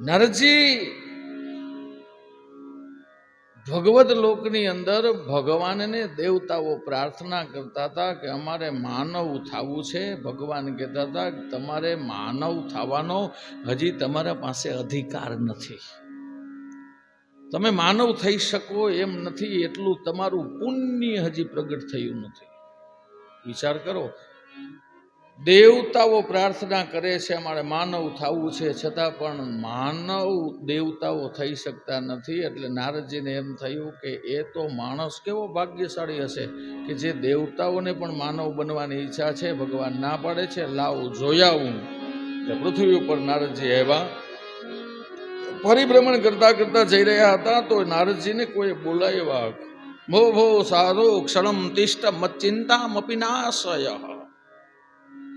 નરજી ભગવદ લોકની અંદર ભગવાનને દેવતાઓ પ્રાર્થના કરતા હતા કે અમારે માનવ થવું છે. ભગવાન કહેતા હતા કે તમારે માનવ થવાનો હજી તમારા પાસે અધિકાર નથી. તમે માનવ થઈ શકો એમ નથી, એટલું તમારું પુણ્ય હજી પ્રગટ થયું નથી. વિચાર કરો, દેવતાઓ પ્રાર્થના કરે છે અમારે માનવ થવું છે, છતાં પણ માનવ દેવતાઓ થઈ શકતા નથી. એટલે નારદજીને એમ થયું કે એ તો માણસ કેવો ભાગ્યશાળી હશે કે જે દેવતાઓને પણ માનવ બનવાની ઈચ્છા છે. ભગવાન ના પાડે છે, લાવ જોઈ આવું. પૃથ્વી ઉપર નારદજી આવ્યા, પરિભ્રમણ કરતા કરતા જઈ રહ્યા હતા તો નારદજીને કોઈ બોલાવ્યા. ભો ભો સાધુ ક્ષણમ તિષ્ઠ મચ્ચિંતામપી નાશય.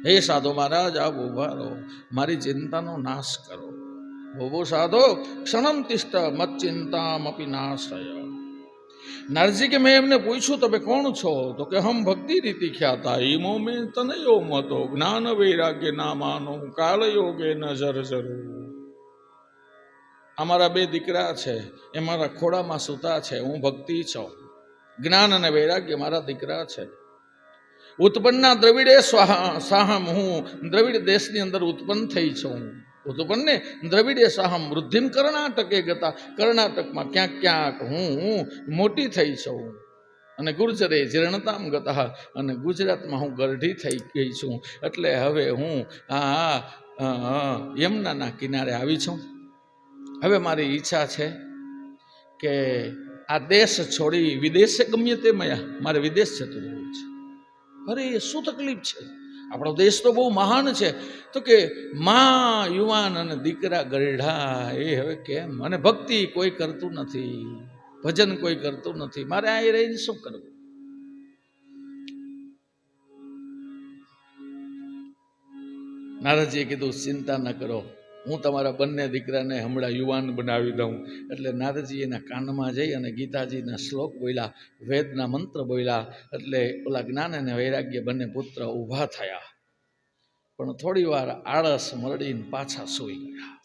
હે સાધુ મહારાજ, આપ ઉભા રહો, મારી ચિંતાનો નાશ કરો. ભો સાધુ ક્ષણમ તિષ્ઠ મચ્ચિંતામપી નાશય. નારદજી કે મેં એમને પૂછ્યું તમે કોણ છો? તો કે હમ ભક્તિ રીતિ ખ્યાતા ઈમો મેં તનયો મતો જ્ઞાન વૈરાગ્ય ના માનો કાલ યોગે ન જર્જરો. અમારા બે દીકરા છે, એ મારા ખોળામાં સૂતા છે. હું ભક્તિ છું, જ્ઞાન અને વૈરાગ્ય મારા દીકરા છે. ઉત્પન્ના દ્રવિડે સાહમ, હું દ્રવિડ દેશની અંદર ઉત્પન્ન થઈ છું. ઉત્પન્ને દ્રવિડે સાહમ વૃદ્ધિમ કર્ણાટકે ગતા, કર્ણાટકમાં ક્યાંક ક્યાંક હું મોટી થઈ છું. અને ગુર્જરે જીર્ણતામ ગતા, અને ગુજરાતમાં હું ગરઢી થઈ ગઈ છું. એટલે હવે હું યમુનાના કિનારે આવી છું. હવે મારી ઈચ્છા છે કે આ દેશ છોડી વિદેશે ગમ્ય તે મારે વિદેશ જતું રહેવું છે. અરે શું તકલીફ છે? આપણો દેશ તો બહુ મહાન છે. તો કે માં યુવાન અને દીકરા ગરઢા, એ હવે કેમ? અને ભક્તિ કોઈ કરતું નથી, ભજન કોઈ કરતું નથી, મારે આ રહીને શું કરવું? નારદજીએ કીધું ચિંતા ન કરો, હું તમારા બંને દીકરાને હમણાં યુવાન બનાવી દઉં. એટલે નારદજી એના કાનમાં જઈ અને ગીતાજીના શ્લોક બોલ્યા, વેદના મંત્ર બોલ્યા. એટલે ઓલા જ્ઞાન અને વૈરાગ્ય બંને પુત્ર ઊભા થયા. પણ થોડી વાર આળસ મરડીને પાછા સૂઈ ગયા.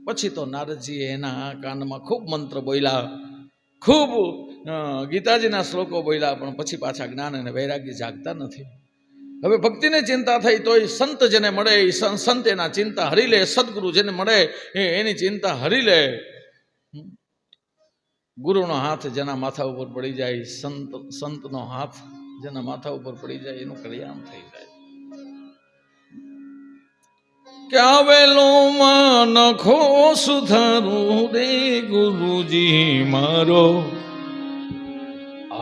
પછી તો નારદજીએ એના કાનમાં ખૂબ મંત્ર બોલ્યા, ખૂબ ગીતાજીના શ્લોકો બોલ્યા. પણ પછી પાછા જ્ઞાન અને વૈરાગ્ય જાગતા નથી. હવે ભક્તિને ચિંતા થઈ તોય સંત જેને મળે એ સંત એના ચિંતા હરી લે. સદગુરુ જેને મળે એની ચિંતા હરી લે. ગુરુનો હાથ જેના માથા ઉપર પડી જાય, સંતનો હાથ જેના માથા ઉપર પડી જાય, એનું કલ્યાણ થઈ જાય. કે આવેલો માં નખો સુધારું રે ગુરુજી મારો,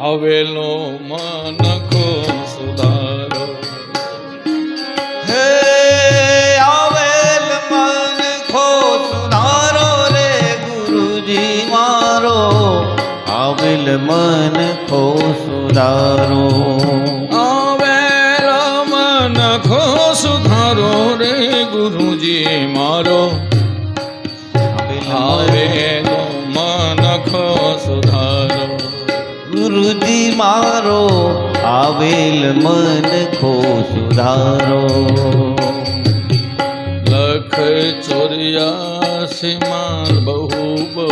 આવેલો માં નખો સુધારો. હે આવેલ મન ખો સુધારો રે ગુરુજી મારો, આવેલ મન ખો સુધારો. આવેલ મન ખો સુધારો રે ગુરુજી મારો, આવેલો મન ખો સુધારો. ગુરુજી મારો આવેલ મન ખો સુધારો. લખ 84 માં બહુ બહુ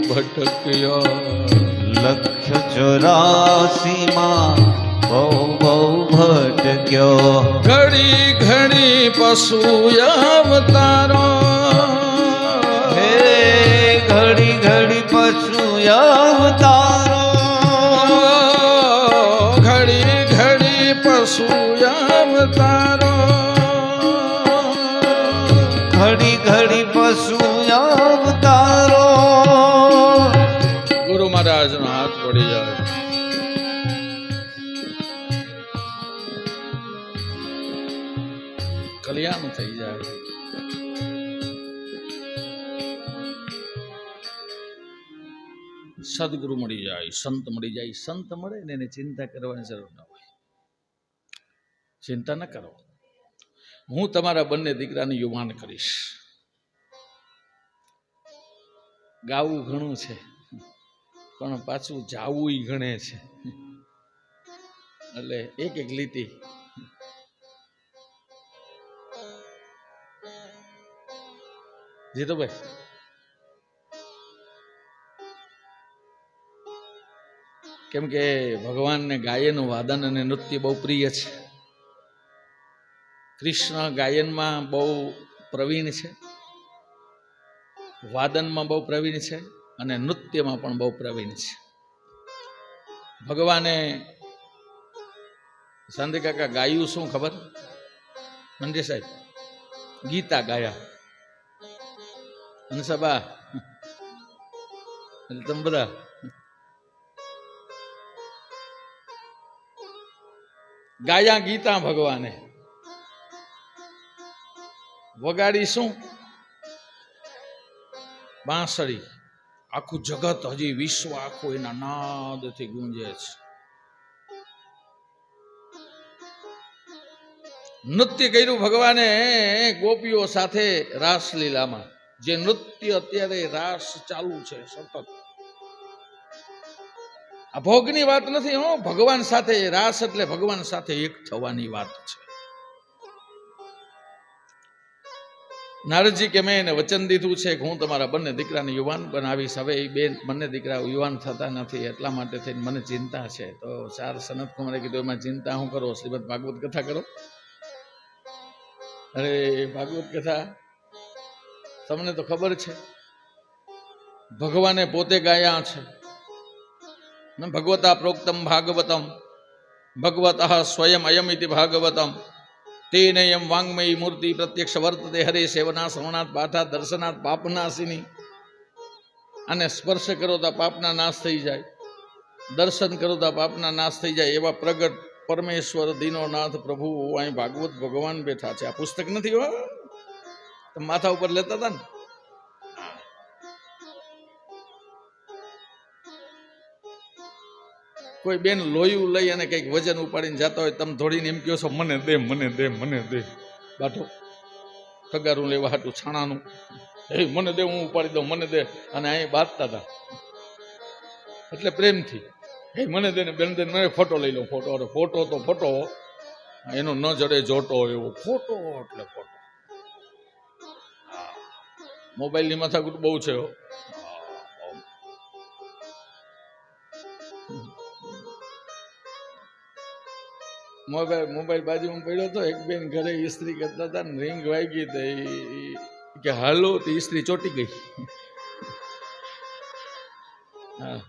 ભટક્યા, લખ 84 માં બહુ બહુ ભટક્યો. ઘડી ઘડી પશુ અવતારો, હે ઘડી ઘડી પશુ અવતારો. ઘડી ઘડી પશુ અવતારો, ઘડી ઘડી પશુ અવતારો. ગુરુ મહારાજનો હાથ પડી જાય. કલ્યાણ થઈ જાય. સદગુરુ મળી જાય, સંત મળી જાય. સંત મળે ને એને ચિંતા કરવાની જરૂર ન હોય. ચિંતા ન કરો, હું તમારા બંને દીકરાને યુવાન કરીશ. ગાવું ઘણું છે, પણ પાછું જાવું ઘણે છે. એટલે એક એક લીટી જીતુભાઈ કેમ કે ભગવાનને ગાયન વાદન અને નૃત્ય બહુ પ્રિય છે. કૃષ્ણ ગાયનમાં બહુ પ્રવીણ છે, વાદનમાં બહુ પ્રવીણ છે અને નૃત્યમાં પણ બહુ પ્રવીણ છે. ભગવાને સાંદે કાકા ગાયું શું ખબર? મંદિર સાહેબ ગીતા ગાયા. હંસબા તમે બધા ગાયા ગીતા ભગવાને. વગાડી શું? બાંસળી. આખું જગત, હજી વિશ્વ આખું એના નાદથી ગુંજે છે. નૃત્ય કર્યું ભગવાને ગોપીઓ સાથે રાસલીલામાં. જે નૃત્ય અત્યારે રાસ ચાલુ છે સતત. આ ભોગની વાત નથી હો, ભગવાન સાથે રાસ એટલે ભગવાન સાથે એક થવાની વાત છે. નારદજી કે મેં એને વચન દીધું છે કે હું તમારા બંને દીકરાને યુવાન બનાવીશ. હવે એ બે બંને દીકરા યુવાન થતા નથી, એટલા માટે થઈને મને ચિંતા છે. તો સનત કુમારે કીધું એમાં ચિંતા શું કરો, શ્રીમદ ભાગવત કથા કરો. અરે ભાગવત કથા તમને તો ખબર છે, ભગવાને પોતે ગાયા છે. ભગવતા પ્રોક્તમ ભાગવતમ ભગવત સ્વયં અયમિતિ ભાગવતમ તેનયમ વાંગમયી મૂર્તિ પ્રત્યક્ષ વર્તતે હરે સેવના શ્રવણાત પાઠાત દર્શનાત પાપનાશિની. અને સ્પર્શ કરો તો પાપના નાશ થઈ જાય, દર્શન કરો તો પાપના નાશ થઈ જાય. એવા પ્રગટ પરમેશ્વર દીનોનાથ પ્રભુ અહીં ભાગવત ભગવાન બેઠા છે. આ પુસ્તક નથી હો, તમે માથા ઉપર લેતા હતા ને. કોઈ બેન લોયું લઈ અને કંઈક વજન ઉપાડીને જતા હોય, તમે થોડીને એમ કહો છો મને દે મને દે મને દે. બાટો તગારું લેવા હાટું છાણાનું, એ મને દે હું ઉપાડી દઉં મને દે. અને અહીં બાંધતા હતા એટલે પ્રેમથી એ મને દે ને બેન દે મને ફોટો લઈ લો. ફોટો અરે ફોટો તો ફોટો એનો ન જડે જોટો એવો ફોટો એટલે ફોટો. મોબાઈલની માથાકૂટ બહુ છે. મોબાઈલ બાજુમાં પડ્યો હતો, એક બેન ઘરે ઇસ્ત્રી કરતા હતા ને રિંગ વાગી તો કે હાલો તો ઇસ્ત્રી ચોટી ગઈ. હા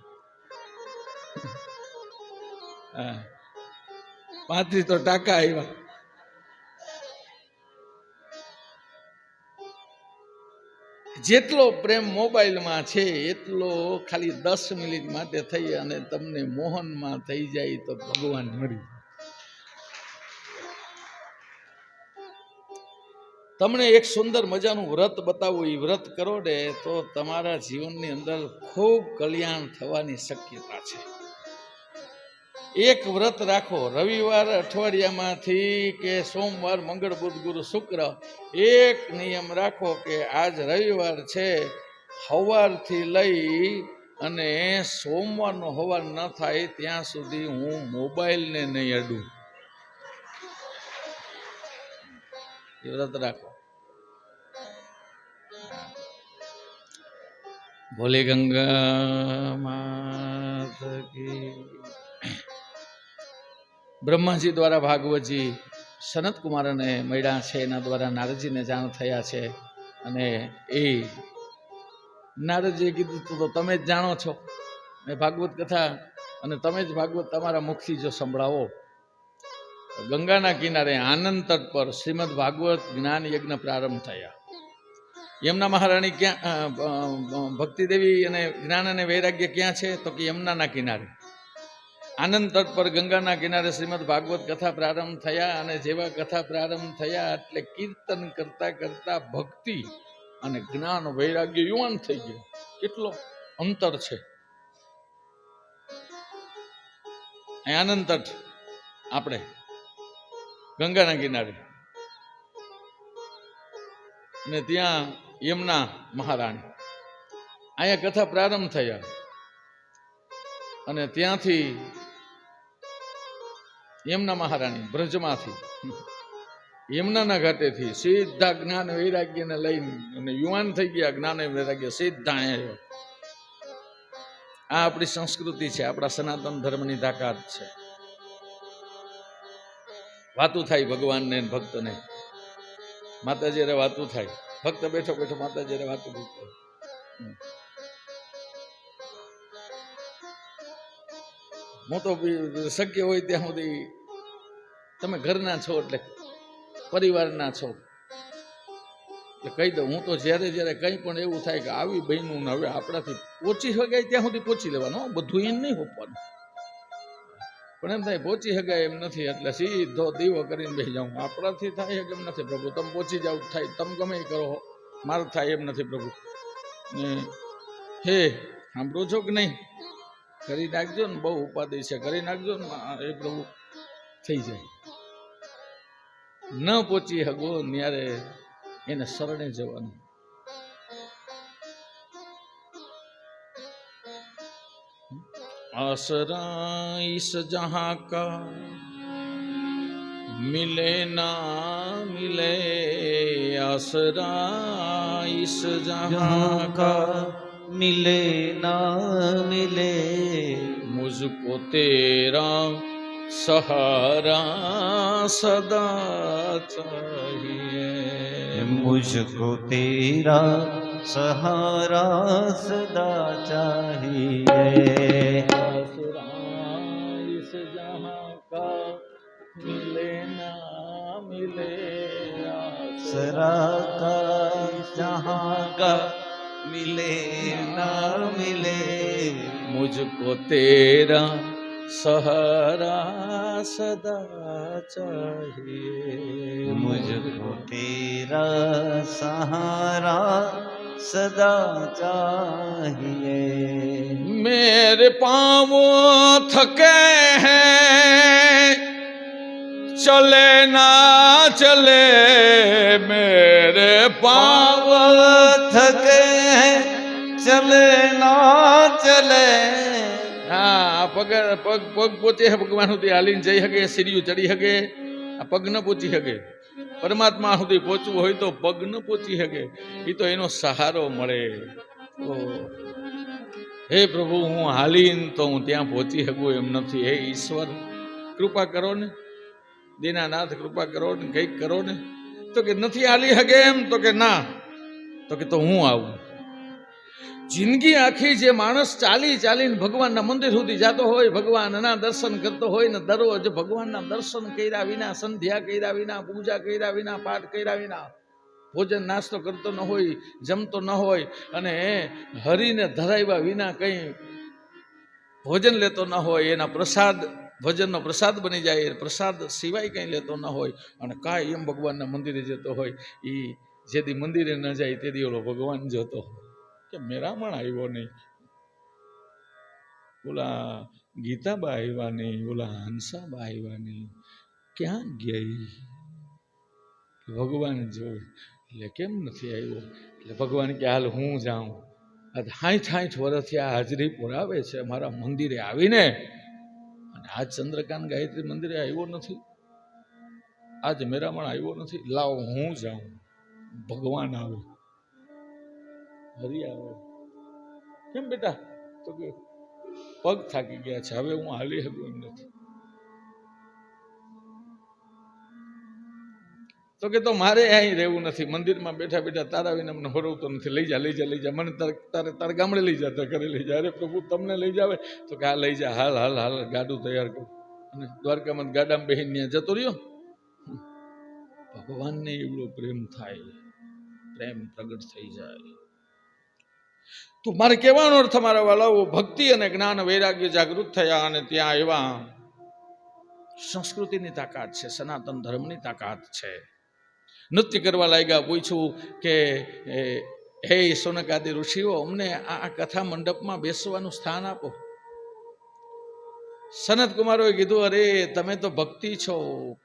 હા 35 તો ટાકા આવ્યા. જેટલો પ્રેમ મોબાઈલમાં છે એટલો ખાલી 10 મિનિટ માટે થઈ અને તમને મોહનમાં થઈ જાય તો ભગવાન મરી. તમને એક સુંદર મજાનું વ્રત બતાવું, એ વ્રત કરો ને તો તમારા જીવનની અંદર ખૂબ કલ્યાણ થવાની શક્યતા છે. એક વ્રત રાખો, રવિવાર અઠવાડિયામાંથી કે સોમવાર મંગળ બુધ ગુરુ શુક્ર, એક નિયમ રાખો કે આજ રવિવાર છે, સવારથી લઈ અને સોમવારનો સવાર ન થાય ત્યાં સુધી હું મોબાઈલને નહીં અડું. એ વ્રત રાખો. ભોલે ગંગા માત કી. બ્રહ્માજી દ્વારા ભાગવતજી સનત કુમારને મળ્યા છે, એના દ્વારા નારદજીને જાણ થયા છે. અને એ નારદજીએ કીધું તો તમે જ જાણો છો એ ભાગવત કથા, અને તમે જ ભાગવત તમારા મુખથી જો સંભળાવો. ગંગાના કિનારે આનંદ તટ પર શ્રીમદ ભાગવત જ્ઞાન યજ્ઞ પ્રારંભ થયા. યમુના મહારાણી ક્યાં, ભક્તિદેવી અને જ્ઞાન અને વૈરાગ્ય ક્યાં છે તો કે યમુનાના કિનારે આનંદ તટ પર ગંગાના કિનારે શ્રીમદ ભાગવત કથા પ્રારંભ થયા. અને જેવા કથા પ્રારંભ થયા એટલે કીર્તન કરતા કરતા ભક્તિ અને જ્ઞાન વૈરાગ્ય યુવાન થઈ ગયો. કેટલો અંતર છે. આનંદ તટ આપણે ગંગાના કિનારે, અને ત્યાં યમુના મહારાણી, અહીંયા કથા પ્રારંભ થયા. અને ત્યાંથી યમુના મહારાણી બ્રજમાંથી યમુનાના ઘાટેથી સીધા જ્ઞાન વૈરાગ્યને લઈને અને યુવાન થઈ ગયા. જ્ઞાન વૈરાગ્ય સીધા આવ્યો. આ આપણી સંસ્કૃતિ છે, આપણા સનાતન ધર્મની તાકાત છે. વાતું થાય ભગવાનને ને ભક્તને. માતાજી અરે વાતું થાય, ભક્ત બેઠો બેઠો માતાજી અરે વાતું થાય. હું તો શક્ય હોય ત્યાં સુધી, તમે ઘરના છો એટલે પરિવારના છો એટલે કહી દઉં, હું તો જ્યારે જ્યારે કંઈ પણ એવું થાય કે આવી બહેનું ને હવે આપણાથી પહોંચી શકાય ત્યાં સુધી પહોંચી લેવાનું, બધું એમ નહીં હોપવાનું. પણ એમ થાય પહોંચી શકાય એમ નથી એટલે સીધો દીવો કરીને બેસી જાઉં. આપણાથી થાય એમ નથી પ્રભુ, તમે પહોંચી જાવ થાય, તમે ગમે એ કરો, મારે થાય એમ નથી પ્રભુ. ને હે સાંભળો છો કે નહીં, કરી નાખજો ને, બહુ ઉપાધિ છે, કરી નાખજો ને એ પ્રભુ, થઈ જાય. ન પહોંચી શકો ત્યારે એને શરણે જવાનું. आसरा इस जहां का मिले ना मिले, आसरा इस जहां का मिले ना मिले, मुझको तेरा सहारा सदा चाहिए, मुझको तेरा सहारा सदा चाहिए. इस जहां का मिले ना मिले, आसरा का जहां का मिले ना मिले, मुझको तेरा सहारा सदा चाहिए, मुझको तेरा सहारा सदा चाहिए. मेरे पाँव थके हैं चले ना चले, मेरे पाँव थके हैं चले ना चले. હા, પગ પગ પગ પહોંચે ભગવાન સુધી હાલીને જઈ શકે, સીડીઓ ચડી શકે, આ પગ ન પહોંચી શકે. પરમાત્મા સુધી પહોંચવું હોય તો પગ ન પહોંચી શકે, એ તો એનો સહારો મળે. તો હે પ્રભુ, હું હાલીને તો હું ત્યાં પહોંચી શકું એમ નથી. હે ઈશ્વર, કૃપા કરો ને, દીનાનાથ કૃપા કરો ને, કંઈક કરો ને. તો કે નથી હાલી શકે એમ, તો કે ના, તો કે તો હું આવું. જિંદગી આખી જે માણસ ચાલી ચાલીને ભગવાનના મંદિર સુધી જતો હોય, ભગવાનના દર્શન કરતો હોય ને, દરરોજ ભગવાનના દર્શન કર્યા વિના, સંધ્યા કર્યા વિના, પૂજા કર્યા વિના, પાઠ કર્યા વિના, ભોજન નાસ્તો કરતો ન હોય, જમતો ન હોય, અને હરીને ધરાવ્યા વિના કંઈ ભોજન લેતો ન હોય, એના પ્રસાદ ભોજનનો પ્રસાદ બની જાય, પ્રસાદ સિવાય કંઈ લેતો ન હોય, અને કાંઈ એમ ભગવાનના મંદિરે જતો હોય, એ જેથી મંદિરે ન જાય તેથી ઓલો ભગવાન જતો હોય કે મેરામણ આવ્યો નહીં, ઓલા ગીતાબા આવ્યા નહીં, ઓલા હંસાબા આવ્યા નહીં, ક્યાં ગયા? ભગવાન જોવે એટલે કેમ નથી આવ્યો? એટલે ભગવાન કે હાલ હું જાઉં. આ 60 વર્ષથી આ હાજરી પુરાવે છે મારા મંદિરે આવીને, અને આજ ચંદ્રકાંત ગાયત્રી મંદિરે આવ્યો નથી, આજ મેરામણ આવ્યો નથી, લાવ હું જાઉં. ભગવાન આવે, હરી આવે. કેમ બેટા? તો કે પગ થાકી ગયા છે, હવે હું હાલી શકું એમ નથી. તો કે તો મારે અહીં રહેવું નથી, મંદિરમાં બેઠા બેઠા તારા વિના મને હરવતો નથી, લઈ જા લઈ જા લઈ જા, મને તારે ગામડે લઈ જા, તારે ઘરે લઈ જા. અરે પ્રભુ, તમને લઈ જાવે? તો કે હા લઈ જા, હાલ હાલ હાલ, ગાડું તૈયાર કર. અને દ્વારકામાં ગાડામાં બેહીને ત્યાં જતો રહ્યો. ભગવાનને એવડો પ્રેમ થાય, પ્રેમ પ્રગટ થઈ જાય. તો મારે કહેવાનો અર્થ, મારા વાલાઓ, ભક્તિ અને જ્ઞાન વૈરાગ્ય જાગૃત થયા, અને ત્યાં એવા સંસ્કૃતિની તાકાત છે, સનાતન ધર્મની તાકાત છે. નૃત્ય કરવા લાગ્યા. પૂછ્યું કે હે સોનકાદી ઋષિઓ, અમને આ કથા મંડપમાં બેસવાનું સ્થાન આપો. સનત કુમારોએ કીધું, અરે તમે તો ભક્તિ છો,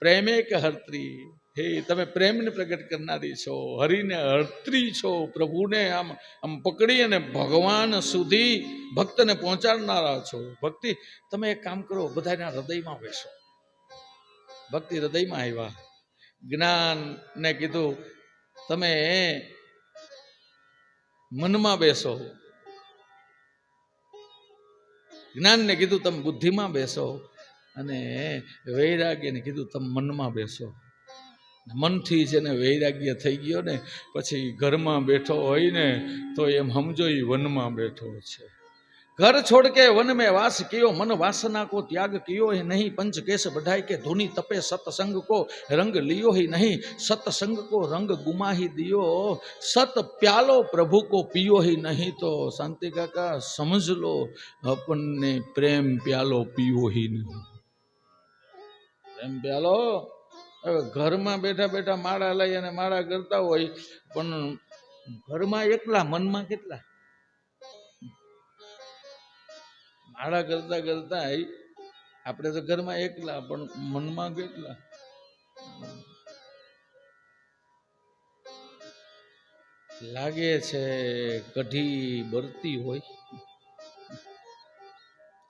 પ્રેમે કે હર્ત્રી. હે, તમે પ્રેમને પ્રગટ કરનારી છો, હરિને હર્ત્રી છો, પ્રભુને આમ પકડી અને ભગવાન સુધી ભક્તને પહોંચાડનારા છો. ભક્તિ, તમે એક કામ કરો, બધાના હૃદયમાં બેસો. ભક્તિ હૃદયમાં આવ્યા. જ્ઞાનને કીધું, તમે મનમાં બેસો. જ્ઞાનને કીધું તમે બુદ્ધિમાં બેસો, અને વૈરાગ્યને કીધું તમે મનમાં બેસો. મનથી છે ને વૈરાગ્ય થઈ ગયો ને પછી ઘરમાં બેઠો હોય ને તો એમ સમજો એ વનમાં બેઠો છે. घर छोड़ के वन में वास कियो, मन वासना को त्याग कियो ही नहीं, पंच केश बढ़ाई के धुनी तपे, सतसंग को रंग लियो ही नहीं, सतसंग को रंग गुमा ही दियो, सत प्यालो प्रभु को पियो ही नहीं. तो शांति काका समझ लो अपन ने प्रेम प्यालो पियो ही नहीं. प्रेम प्यालो ઘરમાં બેઠા બેઠા માળા લઈ અને માળા કરતા હોય, પણ ઘરમાં એકલા, મનમાં કેટલા? માળા કરતા કરતા આપણે તો ઘરમાં એકલા, પણ મનમાં કેટલા? લાગે છે કઢી બરતી હોય,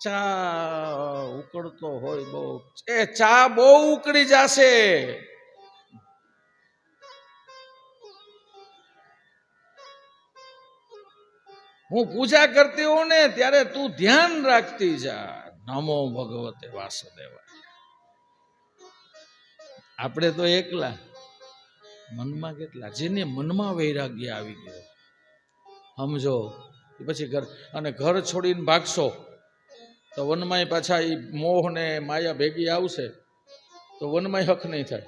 ચા ઉકળતો હોય બહુ, એ ચા બહુ ઉકળી જશે. હું પૂજા કરતી હોઉં ને ત્યારે તું ધ્યાન રાખતી જા, નમો ભગવતે વાસુદેવાય. આપણે તો એકલા, મનમાં કેટલા? જેને મનમાં વૈરાગ્ય આવી ગયો સમજો, પછી ઘર, અને ઘર છોડીને ભાગશો તો વનમાંય પાછા એ મોહ ને માયા ભેગી આવશે તો વનમાંય હક નહીં થાય.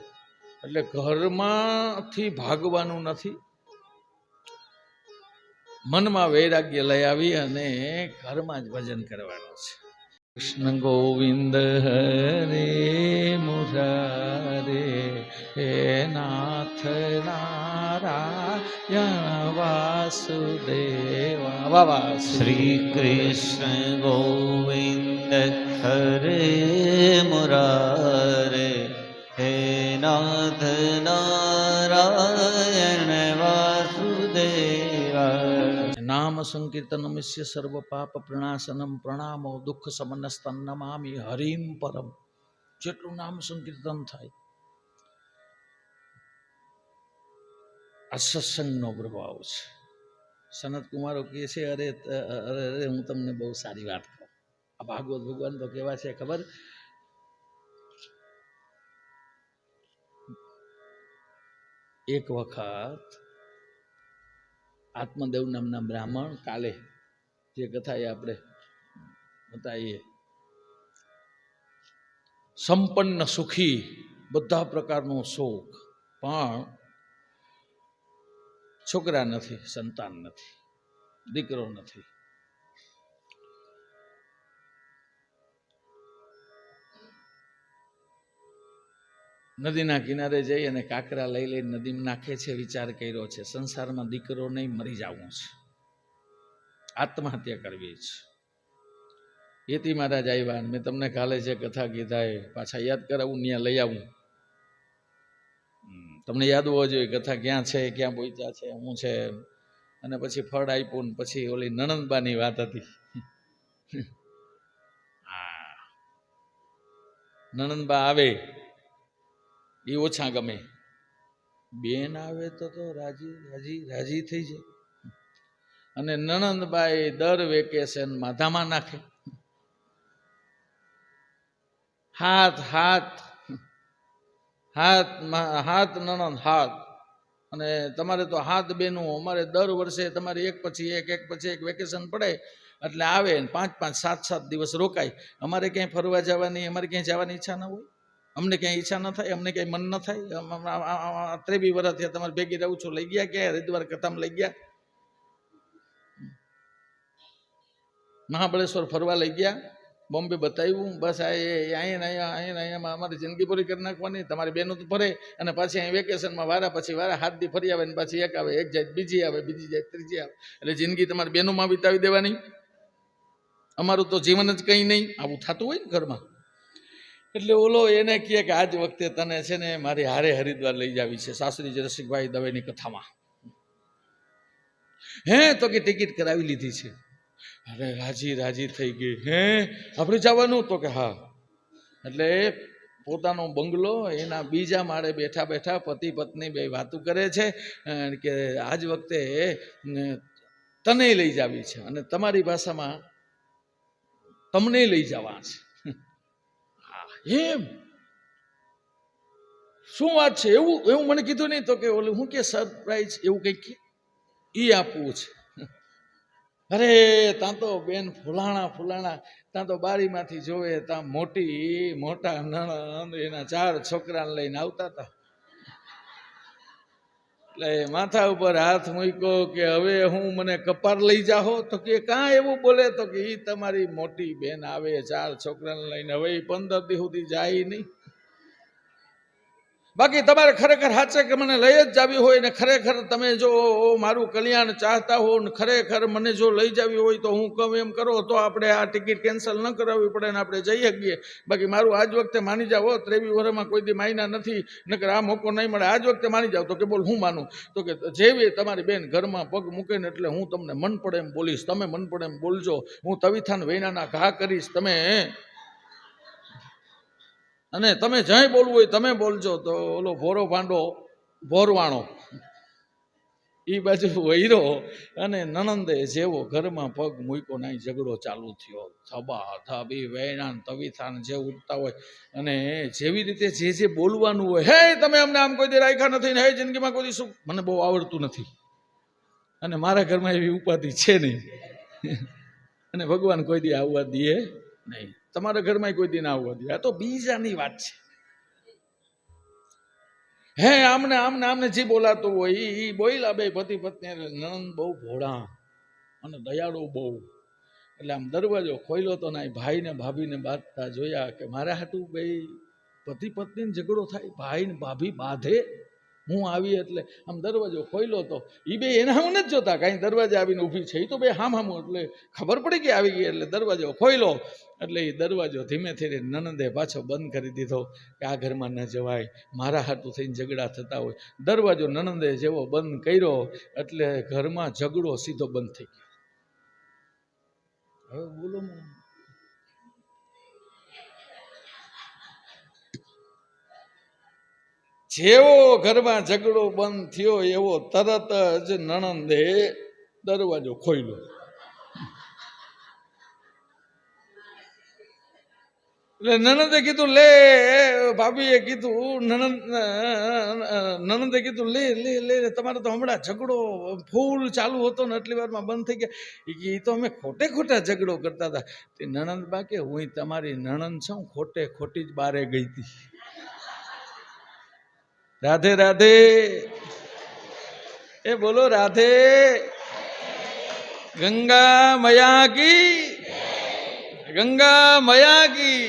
એટલે ઘરમાંથી ભાગવાનું નથી, મનમાં વૈરાગ્ય લઈ આવી અને ઘરમાં જ ભજન કરવાનું છે. કૃષ્ણ ગોવિંદ હરે મુરારે, હે નાથ નારાયણ વાસુદેવા. વાવા શ્રી કૃષ્ણ ગોવિંદ હરે મુરારે, હે નાથ નારાયણ વાસુદેવા. નામ સંકીર્તનમ યસ્ય સર્વ પાપ પ્રણાશનમ, પ્રણામો દુઃખ સમનસ્તં નમામિ હરિમ પરમ. જેટલું નામ સંકીર્તન થાય, આ સત્સંગનો પ્રભાવ છે. સનત કુમારો કહે છે, અરે અરે અરે હું તમને બહુ સારી વાત કહું. આ ભાગવત ભગવાન તો કેવા છે ખબર? એક વખત આત્મદેવ નામના બ્રાહ્મણ, કાલે જે કથા એ આપણે બતાવીએ, સંપન્ન સુખી, બધા પ્રકારનો સુખ, પણ છોકરા નથી, સંતાન નથી, દીકરો નથી. નદીના કિનારે જઈ અને કાંકરા લઈ લઈને નદીમાં નાખે છે. વિચાર કર્યો છે સંસારમાં દીકરો નહીં, મરી જવું છે, આત્મહત્યા કરવી છે. યતિ મહારાજ આવ્યા, મેં તમને કાલે જે કથા કીધા એ પાછા યાદ કરાવું, ત્યાં લઈ આવું. તમને યાદ હોવો જોઈએ કથા ક્યાં છે, ક્યાં પહોંચ્યા છે, શું છે. અને પછી ફળ આપ્યું ને પછી ઓલી નણંદબાની વાત હતી. નણંદબા આવે એ ઓછા ગમે, બેન આવે તો રાજી રાજી રાજી થઈ જાય. અને નણંદબાઈ દર વેકેશનમાં ધામા નાખે, હાથ હાથ હાથ હાથ નણંદ હાથ. અને તમારે તો હાથ બેનું, અમારે દર વર્ષે તમારે એક પછી એક વેકેશન પડે એટલે આવે, 5-5 7-7 દિવસ રોકાય. અમારે ક્યાંય ફરવા જવાની, અમારે ક્યાંય જવાની ઈચ્છા ન હોય, અમને ક્યાંય ઈચ્છા ન થાય, અમને ક્યાંય મન ન થાય. 23 વર્ષ થયા તમારે ભેગી રહું છું, લઈ ગયા ક્યાંય? હરિદ્વાર કથામાં લઈ ગયા, મહાબળેશ્વર ફરવા લઈ ગયા, બોમ્બે બતાવ્યું, બસ અહીંયા અમારી જિંદગી પૂરી કરી નાખવાની. તમારી બહેનો તો ફરે અને પાછી અહીં વેકેશનમાં વારા પછી વારા 7 દી ફરી આવે ને પાછી એક આવે, એક જાય બીજી આવે, બીજી જાય ત્રીજી આવે. એટલે જિંદગી તમારી બહેનોમાં વિતાવી દેવાની. અમારું તો જીવન જ કંઈ નહીં. આવું થતું હોય ને ઘરમાં. એટલે ઓલો એને કહે કે આજ વખતે તને છે ને મારી હારે હરિદ્વાર લઈ જાવી છે, શાસ્ત્રીજી રસિકભાઈ દવેની કથામાં. હે તો કે ટિકિટ કરાવી લીધી છે. અરે રાજી રાજી થઈ ગઈ. હે આપણે જવાનું? તો કે હા. એટલે પોતાનો બંગલો, એના બીજા માળે બેઠા બેઠા પતિ પત્ની બે વાતો કરે છે કે આજ વખતે તને લઈ જાવી છે. અને તમારી ભાષામાં તમને લઈ જવા છે. એમ શું વાત છે? એવું એવું મને કીધું નહીં. તો કે ઓલું હું કે સરપ્રાઈઝ એવું કંઈક ઈ આપવું છે. અરે ત્યાં તો બેન ફૂલાણા ત્યાં તો બારીમાંથી જોવે ત્યાં મોટા નણંદ એના 4 છોકરાને લઈને આવતા હતા. એટલે માથા ઉપર હાથ મૂક્યો કે હવે હું મને કપાર લઈ જાહો? તો કે કાં એવું બોલે? તો કે ઈ તમારી મોટી બેન આવે 4 છોકરાને લઈને, હવે 15 દી સુધી જાય નહીં. બાકી તમારે ખરેખર સાચે કે મને લઈ જ જાવી હોય ને ખરેખર તમે જો મારું કલ્યાણ ચાહતા હો ને ખરેખર મને જો લઈ જાવી હોય તો હું કહું એમ કરો તો આપણે આ ટિકિટ કેન્સલ ન કરાવવી પડે ને આપણે જઈ શકીએ. બાકી મારું આજ વખતે માની જાઓ, 23 વર્ષમાં કોઈ દી માયના નથી, નકર આ મોકો નહીં મળે. આજ વખતે માની જાઓ. તો કે બોલ હું માનું? તો કે જેવી તમારી બેન ઘરમાં પગ મૂકે ને એટલે હું તમને મન પડે એમ બોલીશ, તમે મન પડે એમ બોલજો, હું તવિથાન વૈનાના ઘા કરીશ, તમે અને તમે જઈ બોલવું હોય તમે બોલજો. તો ઓલો ભોરવાણો એ બાજુ વૈરો અને નણંદે જેવો ઘરમાં પગ મૂક્યો ને ઝઘડો ચાલુ થયો. થબા થબી વૈણાન તવિથાન જે ઉઠતા હોય અને જેવી રીતે જે બોલવાનું હોય, હે તમે અમને આમ કોઈ દી રાખ્યા નથી ને હે જિંદગીમાં કોઈ દી શું, મને બહુ આવડતું નથી અને મારા ઘરમાં એવી ઉપાધિ છે નહીં અને ભગવાન કોઈ દી આવવા દે નહીં, તમારા ઘરમાં કોઈ દી ના આવવા દે. આ તો બીજાની વાત છે. હે આમને જે બોલાતું હોય એ બોલ્યા. બે પતિ પત્ની. નણંદ બહુ ભોળા અને દયાળુ બહુ. એટલે આમ દરવાજો ખોલ્યો તો ના ભાઈ ને ભાભી ને બાંધતા જોયા કે મારા હાટું બે પતિ પત્ની ઝઘડો થાય, ભાઈ ને ભાભી બાંધે, હું આવી એટલે આમ દરવાજો ખોલ્યો તો એ બે એના હું નથી જોતા, કાંઈ દરવાજે આવીને ઊભી છે એ તો બે હામું. એટલે ખબર પડી કે આવી ગઈ એટલે દરવાજો ખોલ્યો. એટલે એ દરવાજો ધીમે ધીરે નણંદે પાછો બંધ કરી દીધો કે આ ઘરમાં ન જવાય, મારા હાટું થઈને ઝઘડા થતા હોય. દરવાજો નણંદે જેવો બંધ કર્યો એટલે ઘરમાં ઝઘડો સીધો બંધ થઈ ગયો. હવે બોલો જેવો ઘરમાં ઝઘડો બંધ થયો એવો તરત જ નણંદે દરવાજો ખોલ્યો. એટલે નણંદે કીધું લે, ભાભીએ કીધું નણંદે કીધું લે લે લે તમારે તો હમણાં ઝઘડો ફૂલ ચાલુ હતો ને એટલી વારમાં બંધ થઈ ગયા. એ તો અમે ખોટા ઝઘડો કરતા હતા. તે નણંદ બા કે હું તમારી નણંદ છું, ખોટી જ બારે ગઈ હતી. રાધે રાધે. એ બોલો રાધે. ગંગા મયા કી, ગંગા મયા કી.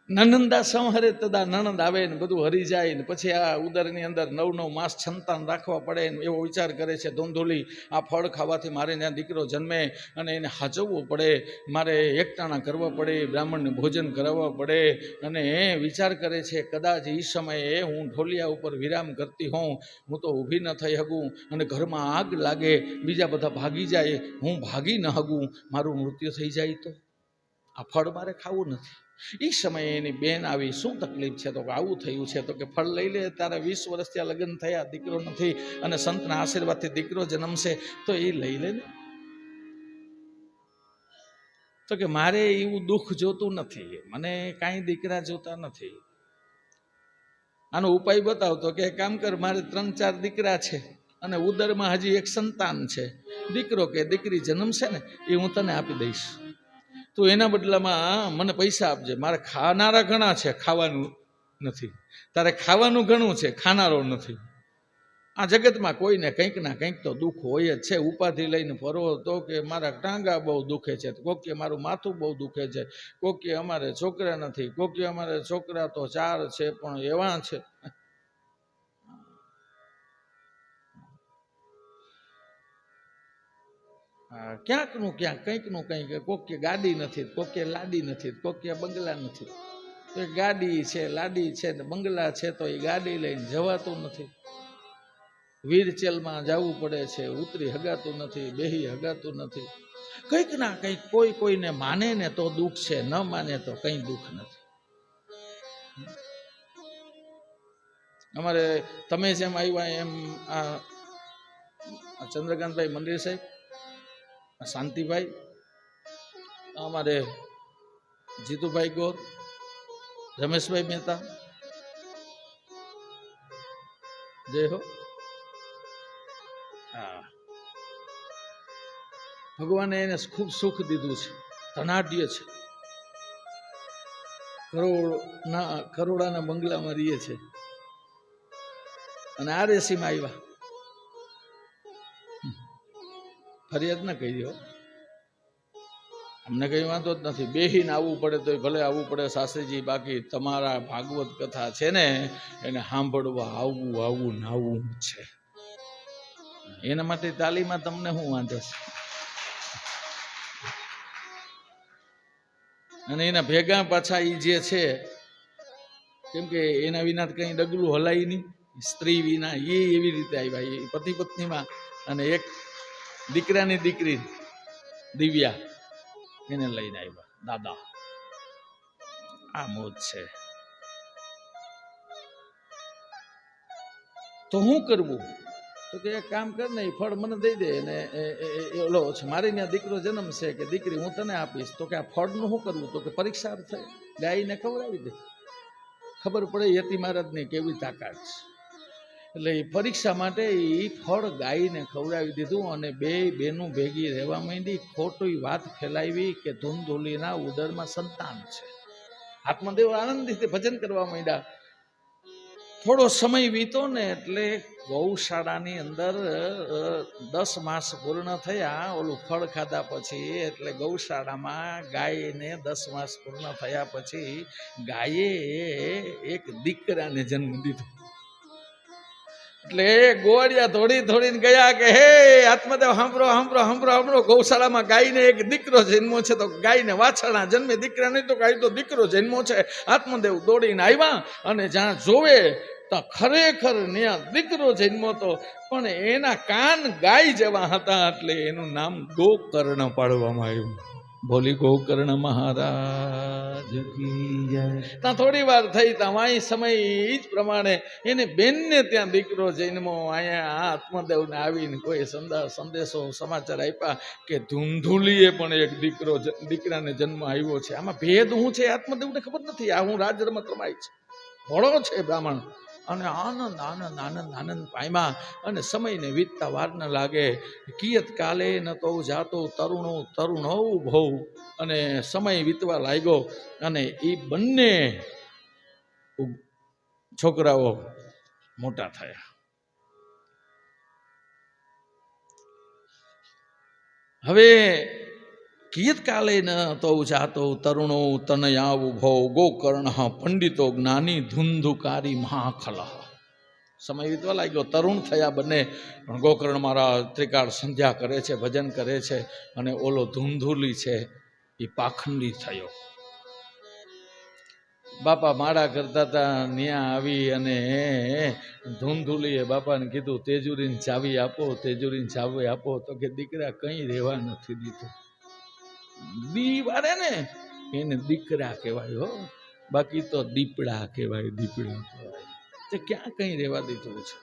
નણંદા સંહરે તદા નણંદ આવે ને બધું હરી જાય ને પછી આ ઉદરની અંદર 9 માસ સંતાન રાખવા પડે ને એવો વિચાર કરે છે ધૂંધુલી. આ ફળ ખાવાથી મારે ત્યાં દીકરો જન્મે અને એને હાચવવું પડે, મારે એકટાણા કરવા પડે, બ્રાહ્મણને ભોજન કરાવવા પડે. અને એ વિચાર કરે છે કદાચ એ સમયે હું ઢોલિયા ઉપર વિરામ કરતી હોઉં, હું તો ઊભી ન થઈ શકું અને ઘરમાં આગ લાગે, બીજા બધા ભાગી જાય, હું ભાગી ન શકું, મારું મૃત્યુ થઈ જાય તો આ ફળ મારે ખાવું નથી. એ સમયે એની બેન આવી, શું તકલીફ છે? તો કે આવું થયું છે. તો કે ફળ લઈ લે, તારા 20 વર્ષ ત્યાં લગ્ન થયા, દીકરો નથી અને સંતના આશીર્વાદથી દીકરો જન્મશે તો એ લઈ લે ને. તો કે મારે એવું દુઃખ જોતું નથી, મને કાંઈ દીકરા જોતા નથી. આનો ઉપાય બતાવ. તો કે કામ કર, મારે 3-4 દીકરા છે અને ઉદરમાં હજી એક સંતાન છે, દીકરો કે દીકરી જન્મશે ને એ હું તને આપી દઈશ, તું એના બદલામાં મને પૈસા આપજે. મારે ખાનારા ઘણા છે, ખાવાનું નથી. તારે ખાવાનું ઘણું છે, ખાનારો નથી. આ જગતમાં કોઈને કંઈક ના કંઈક તો દુઃખ હોય જ છે. ઉપાધિ લઈને ફરો તો કે મારા ટાંગા બહુ દુખે છે, કોક કે મારું માથું બહુ દુખે છે, કોક કે અમારે છોકરા નથી, કોક કે અમારે છોકરા તો 4 છે પણ એવા છે. ક્યાંકનું ક્યાંક કંઈકનું કંઈક. કોક કે ગાડી નથી, કોક કે લાડી નથી, કોક કે બંગલા નથી. ગાડી છે, લાડી છે ને બંગલા છે તો એ ગાડી લઈને જવાતું નથી. વીરચેલમાં જવું પડે છે, ઉતરી હગાતું નથી, બેહી હગાતું નથી. કંઈક ના કંઈક કોઈને માને ને તો દુઃખ છે, ન માને તો કંઈ દુઃખ નથી. અમારે તમે જેમ આવ્યા એમ આ ચંદ્રકાંતભાઈ મંદિર સાહેબ શાંતિભાઈ, અમારે જીતુભાઈ ગોર, રમેશભાઈ મહેતા, જય હો. હા, ભગવાને એને ખૂબ સુખ દીધું છે, ધનાઢ્ય છે, કરોડાના બંગલામાં રહીએ છે, અને આ રેસીમાં આવ્યા. ફરિયાદ ના કહી દો, અમને કઈ વાંધો જ નથી, બેહીને આવવું પડે તો ભલે આવવું પડે શાસ્ત્રીજી, બાકી તમારા ભાગવત કથા છે ને એને સાંભળવા આવવું નાવું છે. એના માટે તાલીમાં તમને શું વાંધો છે? અને એના ભેગા પાછા એ જે છે, કેમ કે એના વિના કઈ ડગલું હલાય નહીં, સ્ત્રી વિના એ એવી રીતે આવ્યા, એ પતિ પત્નીમાં, અને એક દીકરાની દીકરી દિવ્યા એને લઈને આવ્યા. દાદા આ મોજ છે. તો શું કરવું? તો કે એક કામ કર ને, ફળ મને દઈ દે. અને ઓલો છે મારે ત્યાં દીકરો જન્મ છે કે દીકરી હું તને આપીશ. તો કે આ ફળનું શું કરવું? તો કે પરીક્ષા થઈ ગાયને ખવડાવી દે, ખબર પડે યતિ મહારાજની કેવી તાકાત છે. એટલે એ પરીક્ષા માટે એ ફળ ગાયને ખવડાવી દીધું, અને બે બેનું ભેગી રહેવા માંડી. ખોટી વાત ફેલાવી કે ધૂમધૂલીના ઉદરમાં સંતાન છે. આત્મદેવ આનંદથી ભજન કરવા માંડ્યા. થોડો સમય વીતો ને એટલે ગૌશાળાની અંદર 10 માસ પૂર્ણ થયા ઓલું ફળ ખાધા પછી. એટલે ગૌશાળામાં ગાયને 10 માસ પૂર્ણ થયા પછી ગાયે એક દીકરાને જન્મ દીધો. એટલે ગોવાળિયા થોડીને ગયા કે હે આત્મદેવ સાંભળો સાંભળો સાંભળો સાંભળો, ગૌશાળામાં ગાયને એક દીકરો જન્મો છે. તો ગાયને વાછરણા જન્મે, દીકરા નહીં તો ગાય તો દીકરો જન્મો છે. આત્મદેવ દોડીને આવ્યા અને જ્યાં જોવે તો ખરેખર ત્યાં દીકરો જન્મો તો, પણ એના કાન ગાય જેવા હતા, એટલે એનું નામ ગોકર્ણ પાડવામાં આવ્યું. બોલી ગોકર્ણ મહારાજ કી જય. ત્યાં થોડી વાર થઈ, ત્યાં વાય સમય એ જ પ્રમાણે એને બેનને ત્યાં દીકરો જન્મો. અહીંયા આત્મદેવને આવીને કોઈ સંદેશો સમાચાર આપ્યા કે ધૂમધૂલીએ પણ એક દીકરાને જન્મ આવ્યો છે. આમાં ભેદ શું છે આત્મદેવને ખબર નથી. આ હું રાજ રમત રમાય છે, ભોળો છે બ્રાહ્મણ. અને આનંદ આનંદ આનંદ આનંદ પામ્યા. અને સમયને વીતતા વાર ન લાગે. કિયત કાલે ન તો જાતો તરુણો તરુણો ભવ. અને સમય વીતવા લાગ્યો અને એ બંને છોકરાઓ મોટા થયા. હવે કિયત કાલે ન તો જાતો તરુણો તનયા ઉભો ગોકર્ણ પંડિતો જ્ઞાની ધુંધુકારી મહાખલ. સમય વીતવા લાગ્યો, તરુણ થયા બંને. પણ ગોકર્ણ મારા ત્રિકાળ સંધ્યા કરે છે, ભજન કરે છે. અને ઓલો ધૂંધુલી છે એ પાખંડી થયો. બાપા માળા કરતા હતા, ન્યા આવી અને ધૂંધુલીએ બાપાને કીધું તેજુરીને ચાવી આપો, તેજુરીને ચાવી આપો. તો કે દીકરા કઈ રહેવા નથી દીધું. દી વારે ને એને દીકરા કહેવાય હો, બાકી તો દીપડા કહેવાય, દીપડા કહેવાય. તે ક્યાં કઈ રહેવા દીધું છે?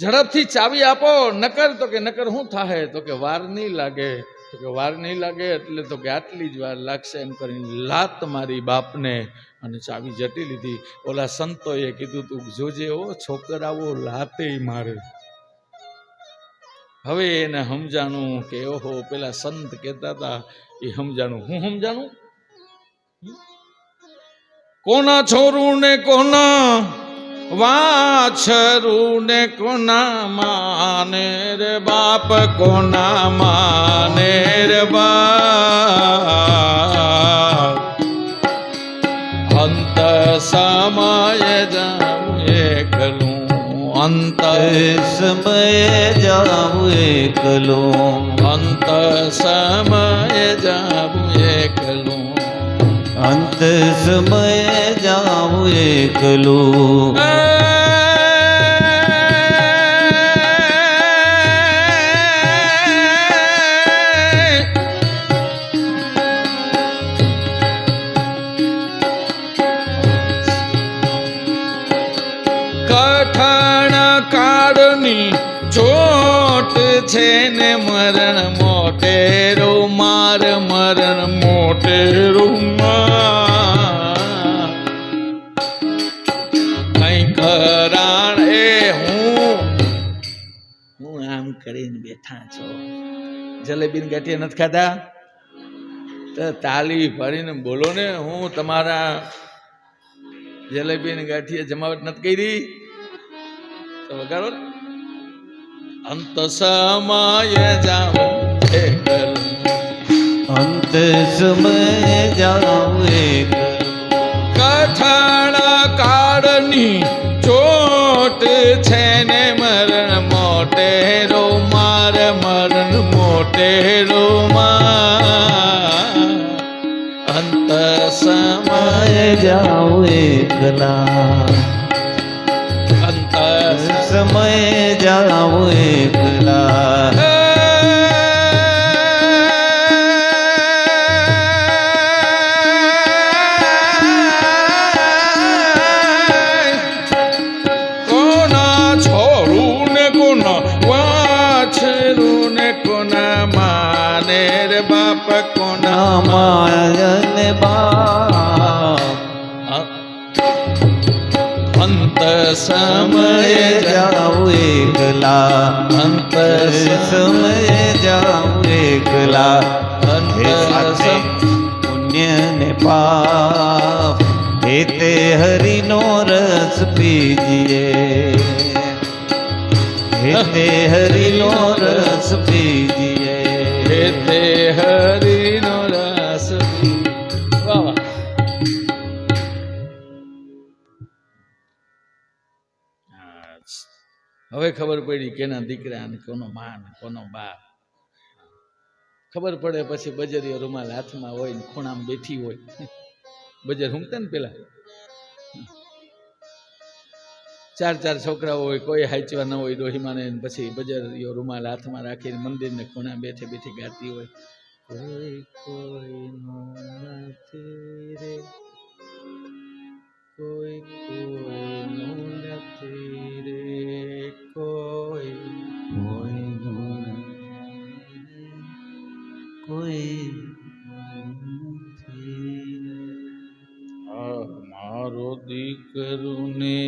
ઝડપથી ચાવી આપો, નકર. તો કે નકર શું થાય? તો કે વાર નહીં લાગે. તો કે વાર નહીં લાગે એટલે તો કે આટલી જ વાર લાગશે એમ કરીને લાત મારી બાપને અને ચાવી જટી લીધી. ઓલા સંતોએ કીધું તું જોજે ઓ છોકરાઓ લાતે મારે. હવે એને સમજાણું કે ઓહો પેલા સંત કહેતા હતા એ સમજાણું. હું સમજાણું? કોના છોરું ને કોના વાછરું ને કોના માને રે બાપ, કોના માને રે બાપ. અંત સમય જાઉં એકલું, અંત સમય જાઉં એકલું, અંત સમય જાઉં એકલું, અંત સમય જાઉં એકલું. કઠણ કાળની ચોટ છે ને મરણ મોટેરું માર મરણ મોટેરું કઈ કરાણ એ હું આમ કરીને બેઠા છો. જલેબી ગાંઠિયા નથી ખાધા તો તાલી ભરીને બોલો ને. હું તમારા જલેબી ગાંઠિયા જમાવટ નથી કરી તો વગાડો ને. અંત સમય જાઉં અંત સમય જાઉં એકલો. કઠણ કાળની ચોટ છે ને મરણ મોટેરો માર મરણ મોટેરો અંત સમય જાઉં એકલા. અંત સમય જાઉં એકલા. કોના છોડું ને કોના વાછરું ને કોના માને રે બાપ કોના માયન બાપ. અંત સમય જાઉં એકલા. અંત સમય જાઉં એકલા. પુણ્ય ને પાપ તે હરિનો રસ પીજીએ. તે હરિનો રસ પીજીએ. તે હરિનો રસ. વાહ વાહ. હવે ખબર પડી કેના દીકરા ને કોનો મા ને કોનો બા. ખબર પડે પછી બજરીયો રૂમાલ હાથમાં હોય ને ખૂણામાં બેઠી હોય. બજર ઊંઘતા ને પેલા 4 છોકરાઓ હોય, કોઈ હાચવા ન હોય ડોહીમાને. પછી બજરીયો રૂમાલ હાથમાં રાખીને મંદિરને ખૂણા બેઠી બેઠી ગાતી હોય. કોઈ કોઈનું નથી રે, કોઈ કોઈનું નથી રે, કોઈ કોઈનું કોઈ મારો દીકરો ને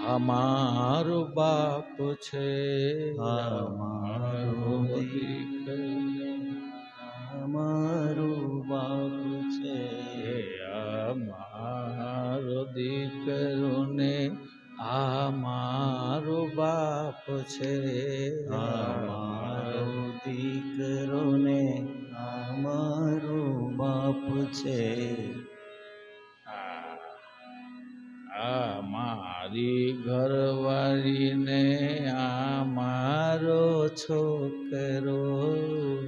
આ મારો બાપ છે. મારો દીકરો મારો બાપ છે. આ મારો દીકરો ને આ મારો બાપ છે. મારો દીકરો ને આ મારો બાપ છે. આ મારી ઘરવાળીને આ મારો છોકરો.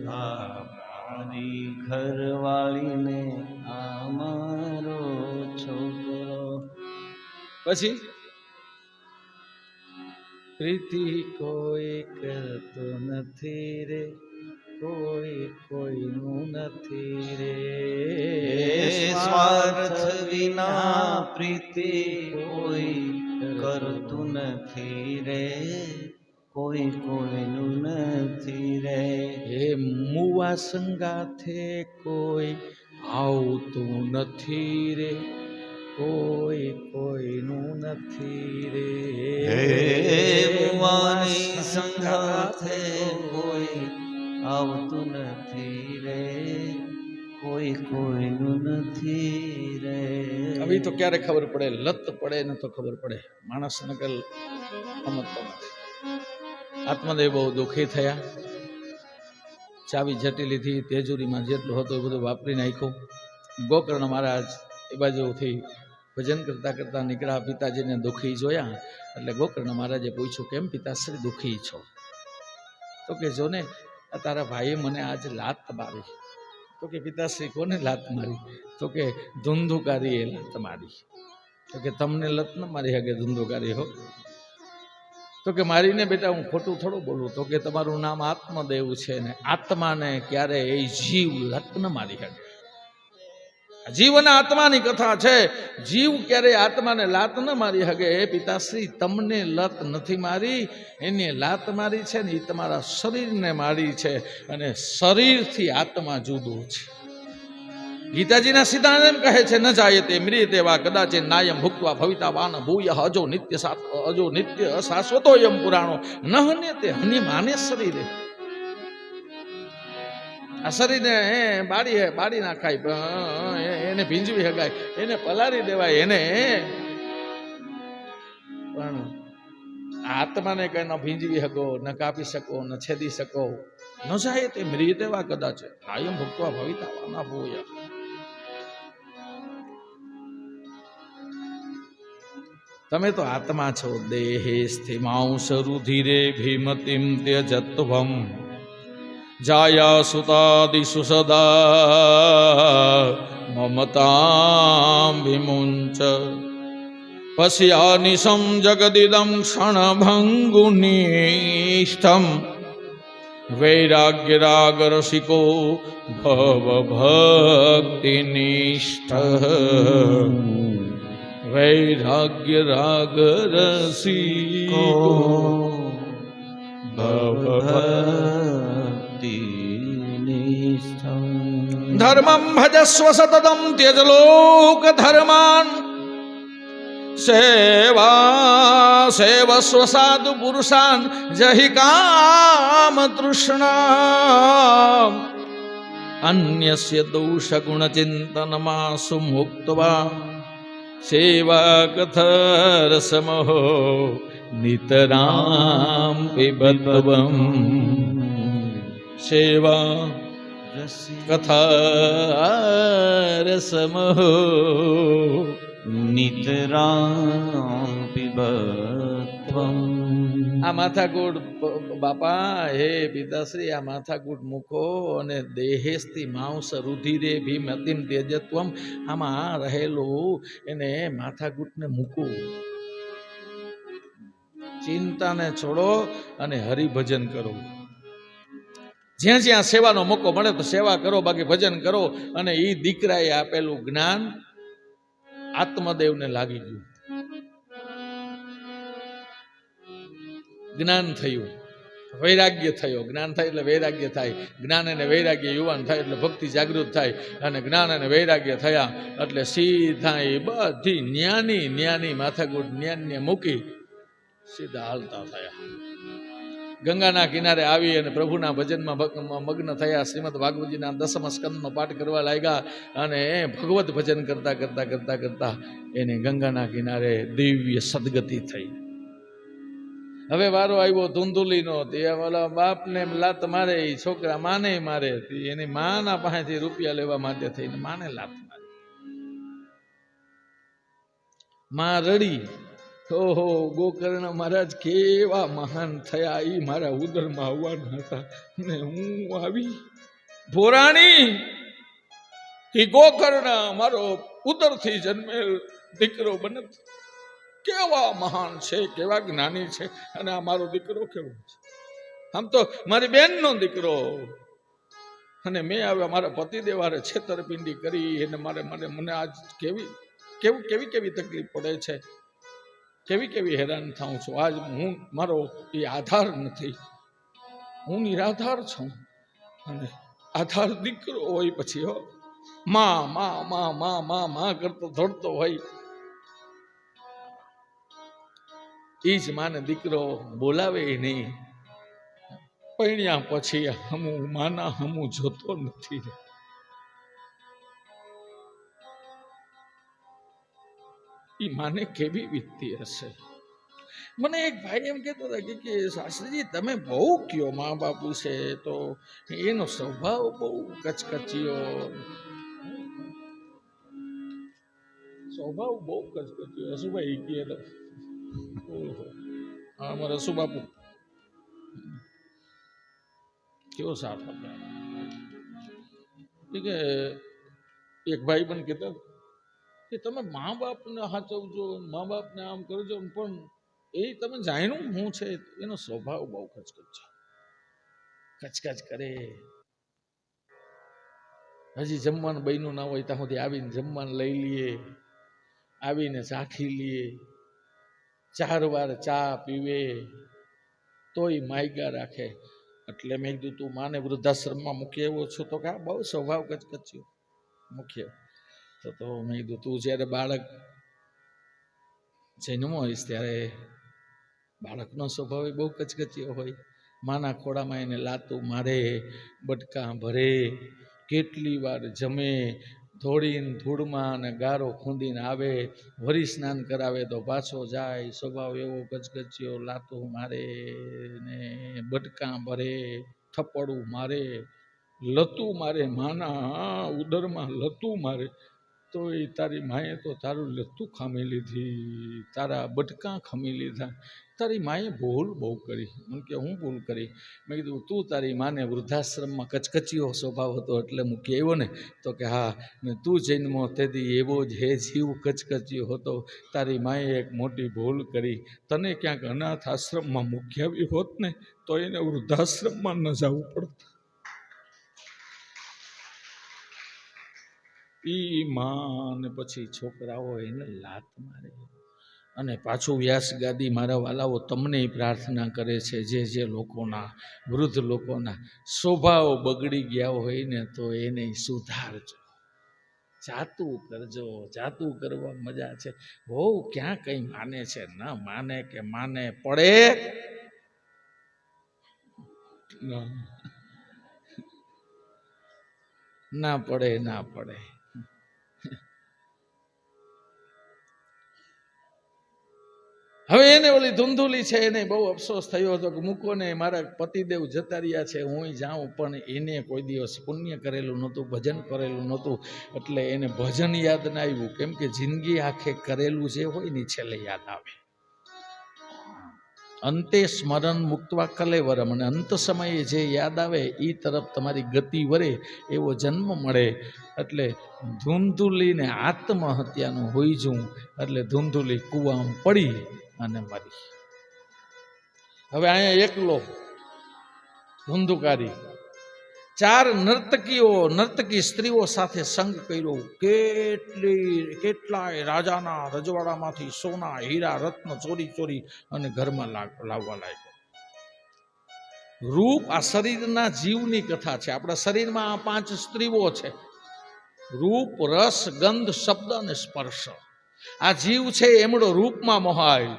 મારી ઘરવાળીને આ મારો છોકરો. પછી પ્રીતિ કોઈ કરતો નથી રે, કોઈ કોઈનું નથી રે. સ્વાર્થ વિના પ્રીતિ કોઈ કરતું નથી રે, કોઈ કોઈનું નથી રે. એ મુવા સંગાથે કોઈ આવતું નથી રે, કોઈ કોઈનું નથી રે. મુવાની સંગાથે કોઈ આવતું નથી રે, કોઈ કોઈનું નથી રે. હવે તો ક્યારે ખબર પડે, લત પડે ને તો ખબર પડે. માણસ નકલ સમજતો નથી. આત્મદેવ બહુ દુઃખી થયા. ચાવી જટીલીથી તેજુરીમાં જેટલું હતું એ બધું વાપરી નાખ્યું. ગોકર્ણ મહારાજ એ બાજુથી ભજન કરતા કરતા નીકળ્યા. પિતાજીને દુઃખી જોયા એટલે ગોકર્ણ મહારાજે પૂછ્યું, કેમ પિતાશ્રી દુઃખી છો? તો કે જો ને આ તારા ભાઈએ મને આજ લાત મારી. તો કે પિતાશ્રી કોને લાત મારી? તો કે ધુંધુકારીએ લાત મારી. તો કે તમને લત ન મારી હગે ધુંધુકારી હો. તો કે મારીને બેટા હું ખોટું થોડું બોલું. તો કે તમારું નામ આત્મદેવ છે ને આત્માને ક્યારે એ જીવ લત ન મારી હગે. જીવ અને આત્માની કથા છે. જીવ ક્યારે આત્માને લાત ન મારી હગે. હે પિતાશ્રી, તમને લત નથી મારી, એને લાત મારી છે ને એ તમારા શરીરને મારી છે, અને શરીરથી આત્મા જુદો છે. ગીતાજીના સિદ્ધાંત એમ કહે છે, ન જાયતે મ્રિયતે વા કદાચિન નાયમ ભુક્ત્વા ભવિતા વાન ભૂય અજો નિત્ય શાશ્વતો યમ પુરાણો ન હન્યતે હન્યમાને શરીરે. આ શરીરને બાળી નાખાય, એને ભીંજવી હગાય, એને પલાળી દેવાય, એને પણ આત્માને કઈ ન ભીંજવી શકો, ન કાપી શકો, ન છેદી શકો. ન જાય તે મ્રિયતે વા કદાચ નાયમ ભુક્ત્વા ભવિતા વાના ભૂય. તમે તો આત્મા છો. દેહે સ્થિમાંશ રુધિરે ભીમતિમ ત્યજત્વમ જાયા સુતાદિષુ સદા મમતામ વિમુંચ પશ્યાનિશમ જગદિદમ ક્ષણભંગુનિષ્ઠમ વૈરાગ્ય રાગ રસિકો ભવ ભક્તિનિષ્ઠ વૈરાગ્ય રાગ રસિકો ભવ ભક્તિનિષ્ઠમ ધર્મં ભજસ્વ સતતમ ત્યજ લોક ધર્માન સેવસ્વ સાધુ પુરુષાન જહિ કામ તૃષ્ણા અન્યસ્ય દોષ ગુણ ચિંતનમાસુ મુક્ત્વા સેવા કથરસમો નિતરામ પિબત્વમ સેવા કથરસમો નિતરામ પિબત્વમ. આ માથાકૂટ બાપા, હે પિતાશ્રી, આ માથાકૂટ મૂકો અને દેહેસ્થી માંસ રુધિરે ભીમતિમ તેજત્વમ, આમાં રહેલું એને માથાકૂટને મૂકો. ચિંતાને છોડો અને હરિભજન કરો. જ્યાં જ્યાં સેવાનો મોકો મળે તો સેવા કરો, બાકી ભજન કરો. અને એ દીકરાએ આપેલું જ્ઞાન આત્મદેવને લાગી ગયું. જ્ઞાન થયું, વૈરાગ્ય થયો. જ્ઞાન થાય એટલે વૈરાગ્ય થાય. જ્ઞાન અને વૈરાગ્ય યુવાન થાય એટલે ભક્તિ જાગૃત થાય. અને જ્ઞાન અને વૈરાગ્ય થયા એટલે સીધા એ બધી જ્ઞાની માથાકૂટ જ્ઞાનને મૂકી સીધા હાલતા થયા. ગંગાના કિનારે આવી અને પ્રભુના ભજનમાં મગ્ન થયા. શ્રીમદ ભાગવતજીના 10મ સ્કંદનો પાઠ કરવા લાગ્યા અને ભગવત ભજન કરતા કરતા કરતા કરતા એને ગંગાના કિનારે દિવ્ય સદગતિ થઈ. હવે વારો આવ્યો ધૂંધુલીનો. તે ઓલા બાપને લાત મારે, એ છોકરા માને મારે. એની માના પાસેથી રૂપિયા લેવા માટે થઈને માને લાત મારી. માં રડી. ઓહો, ગોકર્ણ મહારાજ કેવા મહાન થયા, એ મારા ઉદરમાં આવવાના હતા ને હું આવી ભોરાણી. એ ગોકર્ણ મારો ઉદરથી જન્મેલ દીકરો બને, કેવા મહાન છે, કેવા જ્ઞાની છે. અને આ મારો દીકરો કેવો છે, આમ તો મારી બેનનો દીકરો. અને મેં આવ્યા મારા પતિદેવારે છેતરપિંડી કરી એને મને આજ કેવી તકલીફ પડે છે, કેવી હેરાન થાઉં છું. આજ હું મારો એ આધાર નથી, હું નિરાધાર છું. અને આધાર દીકરો હોય પછી માં માં માં માં માં માં કરતો ધોડતો હોય. એ જ માને દીકરો બોલાવે નહીં. પૈણ્યા પછી હમું માના હમું જોતો નથી. એ માને કેવી વીતતી હશે. મને એક ભાઈ એમ કહેતો હતા કે શાસ્ત્રીજી તમે બહુ કયો મા બાપુ છે તો એનો સ્વભાવ બહુ કચકચિયો, સ્વભાવ બહુ કચકચિયો. હસુભાઈ કહે તો હા અમારે હસુ બાપુ કેવો સાથ આપ્યા. કે એક ભાઈ પણ કહેતા કે તમે મા બાપને સાચવજો, મા બાપને આમ કરજો, પણ એ તમે જાણ્યું શું છે એનો સ્વભાવ બહુ કચકચ કરે. હજી જમવાનું બન્યું ના હોય ત્યાં સુધી આવીને જમવાનું લઈ લઈએ, આવીને ચાખી લઈએ, 4 વાર ચા પીવે તોય માયગા રાખે. એટલે મેં કીધું તું માને વૃદ્ધાશ્રમમાં મૂકી આવ્યો છું? તો કે આ બહુ સ્વભાવ કચકચ્યો મૂક્યો. તો મેં કીધું તું જ્યારે બાળક જન્મ હોઈશ ત્યારે બાળકનો સ્વભાવ બહુ કચકચ્યો હોય. માના ખોળામાં એને લાતું મારે, બટકા ભરે, કેટલી વાર જમે, ધોળીને ધૂળમાં અને ગારો ખૂંદીને આવે, વરી સ્નાન કરાવે તો પાછો જાય. સ્વભાવ એવો કચકચ્યો, લાતું મારે ને બટકા ભરે, થપ્પડું મારે, લતું મારે, માના ઉદરમાં લતું મારે. તો એ તારી માએ તો તારું લતું ખામી લીધી, તારા બટકા ખમી લીધા. તારી માએ ભૂલ બહુ કરી. મને કે હું ભૂલ કરી? મેં કીધું તું તારી માને વૃદ્ધાશ્રમમાં કચકચીયો સ્વભાવ હતો એટલે મૂકી આવ્યો ને? તો કે હા. ને તું જન્મો તેથી એવો જ હે જીવ કચકચીયો હતો. તારી માએ એક મોટી ભૂલ કરી. તને ક્યાંક અનાથ આશ્રમમાં મૂકી આવી હોત ને તો એને વૃદ્ધાશ્રમમાં ન જવું પડત. ઈ માં ને પછી છોકરાઓ એને લાત મારે. અને પાછું વ્યાસ ગાદી મારા વાલાઓ તમને પ્રાર્થના કરે છે, જે લોકોના વૃદ્ધ લોકોના સ્વભાવ બગડી ગયા હોય ને તો એને સુધારજો, જાતું કરજો. જાતું કરવા મજા છે. બહુ ક્યાં કઈ માને છે? ના માને કે માને પડે ના પડે, ના પડે. હવે એને ઓલી ધૂંધુલી છે એને બહુ અફસોસ થયો હતો કે મૂકો ને, મારા પતિદેવ જતા રહ્યા છે, હું જાઉં. પણ એને કોઈ દિવસ પુણ્ય કરેલું નહોતું, ભજન કરેલું નહોતું, એટલે એને ભજન યાદ ના આવ્યું. કેમ કે જિંદગી આખે કરેલું જે હોય ને છેલ્લે યાદ આવે. અંતે સ્મરણ મુક્તવા કલેવરમ, અને અંત સમયે જે યાદ આવે એ તરફ તમારી ગતિ વરે, એવો જન્મ મળે. એટલે ધૂંધુલીને આત્મહત્યાનું હોય જવું. એટલે ધૂંધુલી કૂવામાં પડી અને મરી. હવે અહીંયા એકલો ધુંધુકારી 4 નર્તકી સ્ત્રીઓ સાથે સંગ કર્યો. કેટલાય રાજાના રજવાડામાંથી સોના, હીરા, રત્ન ચોરી અને ઘરમાં લાવવા લાગ્યો. રૂપ આ શરીરના જીવની કથા છે. આપણા શરીરમાં 5 સ્ત્રીઓ છે: રૂપ, રસ, ગંધ, શબ્દ અને સ્પર્શ. આ જીવ છે એમનો રૂપમાં મોહાય,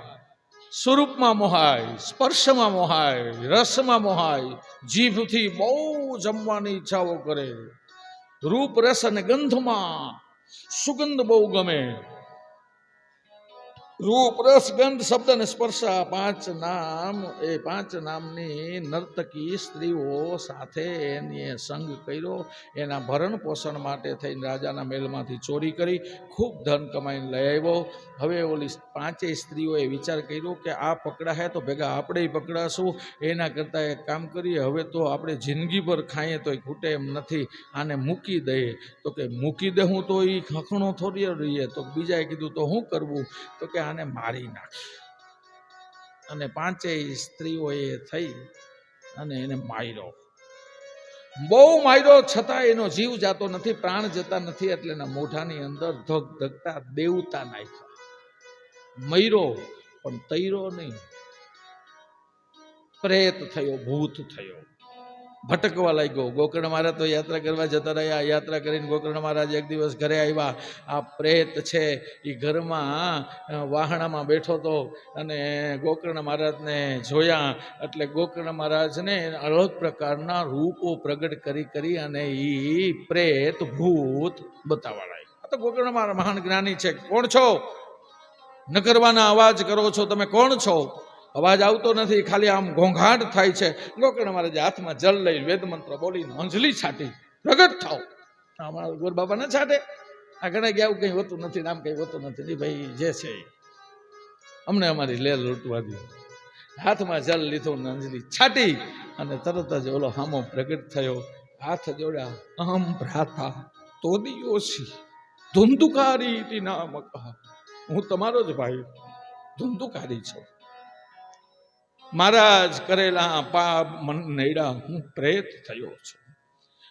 સ્વરૂપમાં મોહાય, સ્પર્શમાં મોહાય, રસમાં મોહાય, જીભથી બહુ જમવાની ઈચ્છાઓ કરે. રૂપ, રસ અને ગંધમાં સુગંધ બહુ ગમે. રૂપ, રસ, ગંધ, શબ્દ અને સ્પર્શ, 5 નામ, એ 5 નામની નર્તકી સ્ત્રીઓ સાથે એને સંગ કર્યો. એના ભરણ પોષણ માટે થઈને રાજાના મહેલમાંથી ચોરી કરી ખૂબ ધન કમાઈને લઈ આવ્યો. હવે ઓલી 5 સ્ત્રીઓએ વિચાર કર્યો કે આ પકડાશે તો ભેગા આપણે પકડાશું. એના કરતાં એક કામ કરીએ, હવે તો આપણે જિંદગી પર ખાઈએ તો ખૂટે એમ નથી, આને મૂકી દઈએ. તો કે મૂકી દે હું તો એ ખખણો થોડી રહીએ. તો બીજાએ કીધું તો શું કરવું? તો કે આને મારી નાખી. અને 5 સ્ત્રીઓએ થઈ અને એને માર્યો. બહુ માર્યો છતાં એનો જીવ જાતો નથી, પ્રાણ જતા નથી. એટલે એના મોઢાની અંદર ધગ ધગતા દેવતા નાખ્યા. મર્યો પણ તૈરો નહીં, પ્રેત થયો, ભૂત થયો, ભટકવા લાગ્યો. ગોકર્ણ મહારાજ તો યાત્રા કરવા જતા રહ્યા. યાત્રા કરીને ગોકર્ણ મહારાજ એક દિવસ ઘરે આવ્યા. આ પ્રેત છે એ ઘરમાં વાહણામાં બેઠો હતો અને ગોકર્ણ મહારાજને જોયા. એટલે ગોકર્ણ મહારાજને અલગ પ્રકારના રૂપો પ્રગટ કરી અને એ પ્રેત ભૂત બતાવવા લાગ્યા. આ તો ગોકર્ણ મહારાજ મહાન જ્ઞાની છે. કોણ છો? ન કરવાના અવાજ કરો છો, તમે કોણ છો? અવાજ આવતો નથી, ખાલી આમ ઘોંઘાટ થાય છે. ગોકર્ણ મહારાજે હાથમાં જલ લઈ વેદ મંત્ર બોલીને અંજલિ છાટી, પ્રગટ થાવ. અમારા ગોર બાબા ન છાટે? આ ઘણા ગયા કઈ હોતું નથી, નામ કઈ હોતું નથી. ભાઈ જે છે અમને અમારી લે લૂંટવા દો. હાથમાં જલ લીધો ને અંજલિ છાટી અને તરત જ ઓલો હામો પ્રગટ થયો. હાથ જોડ્યા. અહમ ભ્રાતા તોદિયોસી ધુંધુકારી નામ કહા. હું તમારો જ ભાઈ ધુંધુકારી છું. મહારાજ કરેલા પાપ મન નડ્યા, હું પ્રેત થયો છું.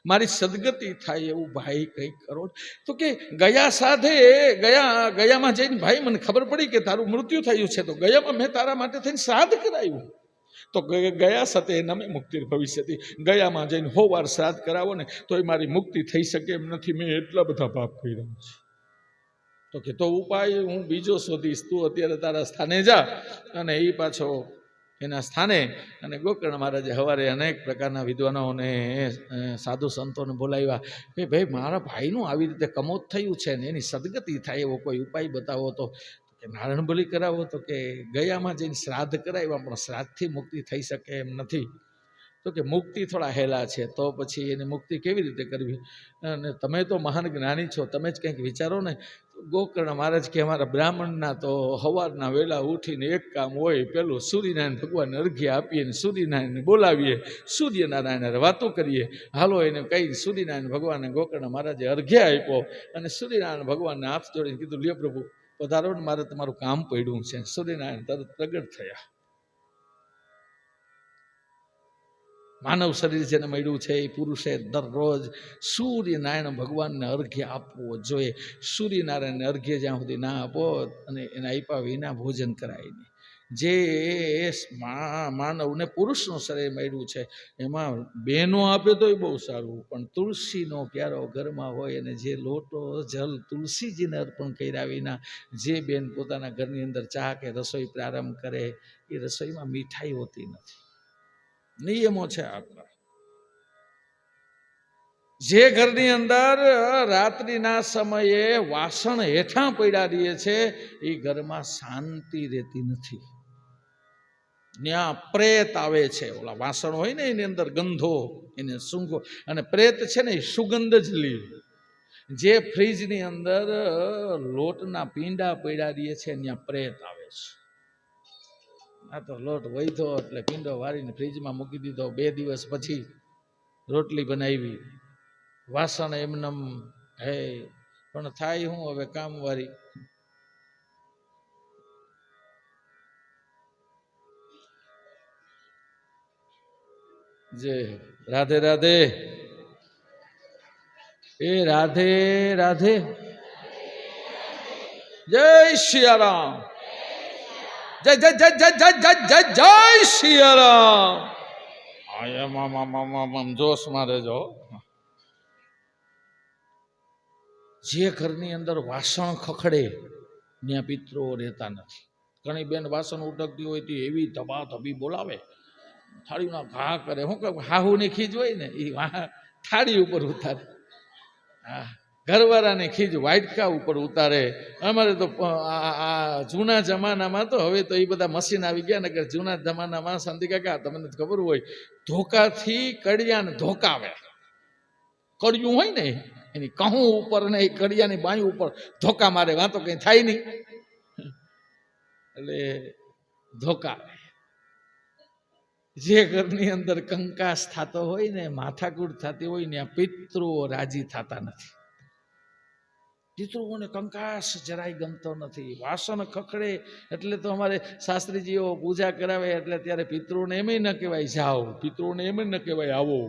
મારી સદગતિ થાય એવું ભાઈ કંઈક કરો. તો કે ગયા સાધે ગયામાં જઈને ભાઈ મને ખબર પડી કે તારું મૃત્યુ થયું છે, તો ગયામાં મેં તારા માટે થઈને શ્રાદ્ધ કરાવ્યું. તો ગયા સતે નમે મુક્તિ ભવિષ્યથી, ગયામાં જઈને 100 વાર શ્રાદ્ધ કરાવો ને તો એ મારી મુક્તિ થઈ શકે એમ નથી, મેં એટલા બધા પાપ કર્યા છે. તો કે તો ઉપાય હું બીજો શોધીશ, તું અત્યારે તારા સ્થાને જા. અને એ પાછો એના સ્થાને, અને ગોકર્ણ મહારાજે સવારે અનેક પ્રકારના વિદ્વાનોને સાધુ સંતોને બોલાવ્યા કે ભાઈ મારા ભાઈનું આવી રીતે કમોત થયું છે ને એની સદગતિ થાય એવો કોઈ ઉપાય બતાવો. તો કે નારાયણ બલી કરાવો. તો કે ગયામાં જઈને શ્રાદ્ધ કરાવ્યા પણ શ્રાદ્ધથી મુક્તિ થઈ શકે એમ નથી. તો કે મુક્તિ થોડા હેલા છે, તો પછી એની મુક્તિ કેવી રીતે કરવી? અને તમે તો મહાન જ્ઞાની છો, તમે જ કંઈક વિચારો ને. ગોકર્ણ મહારાજ કે અમારા બ્રાહ્મણના તો સવારના વહેલા ઉઠીને એક કામ હોય, પેલું સૂર્યનારાયણ ભગવાનને અર્ઘ્ય આપીએ ને સૂર્યનારાયણને બોલાવીએ, સૂર્યનારાયણ વાતો કરીએ. હાલો એને કહી સૂર્યનારાયણ ભગવાનને ગોકર્ણ મહારાજે અર્ઘ્ય આપ્યો અને સૂર્યનારાયણ ભગવાનને હાથ જોડીને કીધું, લ્યો પ્રભુ પધારો ને, મારે તમારું કામ પડ્યું છે. સૂર્યનારાયણ તરત પ્રગટ થયા. માનવ શરીર જેને મળ્યું છે એ પુરુષે દરરોજ સૂર્યનારાયણ ભગવાનને અર્ઘ્ય આપવો જોઈએ. સૂર્યનારાયણને અર્ઘ્ય જ્યાં સુધી ના આપો અને એના આપ્યા વિના ભોજન કરાય નહીં. જે માનવને પુરુષનું શરીર મળ્યું છે એમાં બહેનો આપે તોય બહુ સારું, પણ તુલસીનો ક્યારો ઘરમાં હોય અને જે લોટો જલ તુલસીજીને અર્પણ કર્યા વિના જે બેન પોતાના ઘરની અંદર ચા કે રસોઈ પ્રારંભ કરે એ રસોઈમાં મીઠાઈ હોતી નથી. નિયમો છે આપણા. જે ઘરની અંદર રાત્રિના સમયે વાસણ હેઠા પડ્યા રહીએ છે એ ઘરમાં શાંતિ રહેતી નથી. ત્યાં પ્રેત આવે છે. ઓલા વાસણ હોય ને એની અંદર ગંધો, એને સૂંઘો, અને પ્રેત છે ને એ સુગંધ જ લે. જે ફ્રીજની અંદર લોટના પીંડા પડ્યા રહીએ છે ત્યાં પ્રેત આવે છે. આ તો લોટ વૈધો એટલે પીંડો વાળીને ફ્રીજમાં મૂકી દીધો, 2 દિવસ પછી રોટલી બનાવી, વાસણ એમનેમ હે. પણ થાય હું હવે કામવાળી. જે રાધે રાધે, એ રાધે રાધે, જય સિયારામ, જય જય જય જય જય જય જય જય સિયારામ. એમ જોશમાં રહેજો. જે ઘરની અંદર વાસણ ખખડે ત્યાં પિતૃઓ રહેતા નથી. ઘણી બેન વાસણ ઉટકતી હોય તો એવી ધબા ધબી બોલાવે, થાળીના ઘા કરે. શું કહે, હાહુની ખીજ હોય ને એ થાળી ઉપર ઉતારે. હા, ઘરવાળાની ખીજ વાટકા ઉપર ઉતારે. અમારે તો આ જૂના જમાનામાં તો, હવે તો એ બધા મશીન આવી ગયા ને, કે જૂના જમાનામાં શાંતિ કાકા તમને ખબર હોય, ધોકાથી કડિયાને ધોકાવે. કડિયું હોય ને એની કહું ઉપર ને એ કડિયાની બાઈ ઉપર ધોકા મારે, વાતો કઈ થાય નહીં એટલે ધોકા. જે ઘરની અંદર કંકાસ થતો હોય ને, માથાકૂટ થતી હોય ને, આ પિતૃઓ રાજી થતા નથી. પિતૃઓને કંકાસ જરાય ગમતો નથી. વાસણ ખખડે એટલે તો અમારે શાસ્ત્રીજીઓ પૂજા કરાવે એટલે ત્યારે પિતૃઓને એમ ન કહેવાય જાઓ, પિતૃઓને એમ ન કહેવાય આવો.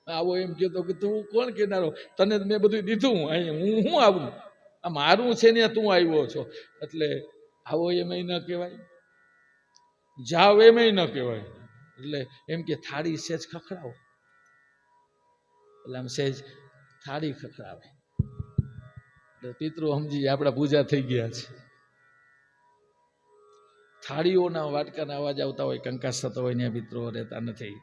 આવો એમ કહેતો કે તું કોણ કહેનારો, તને મેં બધું દીધું, અહીં હું શું આવું, આ મારું છે ને તું આવ્યો છો. એટલે આવો એમ ન કહેવાય, જાઓ એમ ન કહેવાય. એટલે એમ કે થાળી સેજ ખખડાવો, એટલે આમ સેજ થાળી ખખડાવે એટલે પિતૃ સમજી આપણા પૂજા થઈ ગયા છે. થાળીઓના વાટકાના અવાજ આવતા હોય, કંકાસ થતો હોય ને પિતૃઓ રહેતા નથી.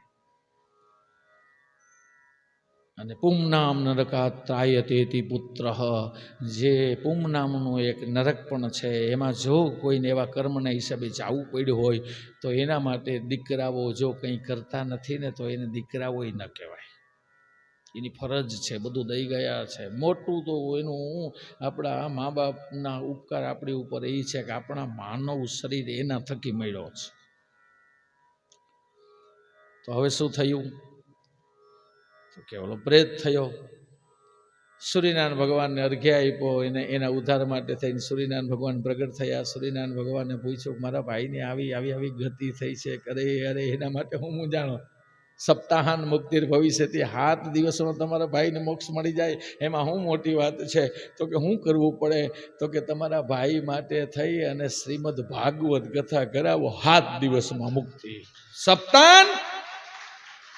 અને પુંનામ નરકા ત્રાયતેતિ પુત્ર, જે પુમ નામનું એક નરક પણ છે, એમાં જો કોઈને એવા કર્મના હિસાબે જવું પડ્યું હોય તો એના માટે દીકરાઓ જો કંઈ કરતા નથી ને તો એને દીકરાઓ ન કહેવાય. એની ફરજ છે, બધું દઈ ગયા છે. મોટું તો એનું આપણા મા બાપના ઉપકાર આપણી ઉપર એ છે કે આપણા માનવ શરીર એના થકી મળ્યો છે. તો હવે શું થયું કે ઓલો પ્રેત થયો, સૂર્યનારાયણ ભગવાનને અર્ઘ્ય આપ્યો, એના ઉદ્ધાર માટે થઈને સૂર્યનારાયણ ભગવાન પ્રગટ થયા. સૂર્યનારાયણ ભગવાનને પૂછ્યું મારા ભાઈને આવી આવી આવી ગતિ થઈ છે, અરે અરે એના માટે હું જાણો. સપ્તાહાન મુક્તિર ભવિષ્યથી 7 દિવસમાં તમારા ભાઈને મોક્ષ મળી જાય. એમાં શું મોટી વાત છે? તો કે શું કરવું પડે? તો કે તમારા ભાઈ માટે થઈ અને શ્રીમદ ભાગવત કથા કરાવો, 7 દિવસમાં મુક્તિ. સપ્તાન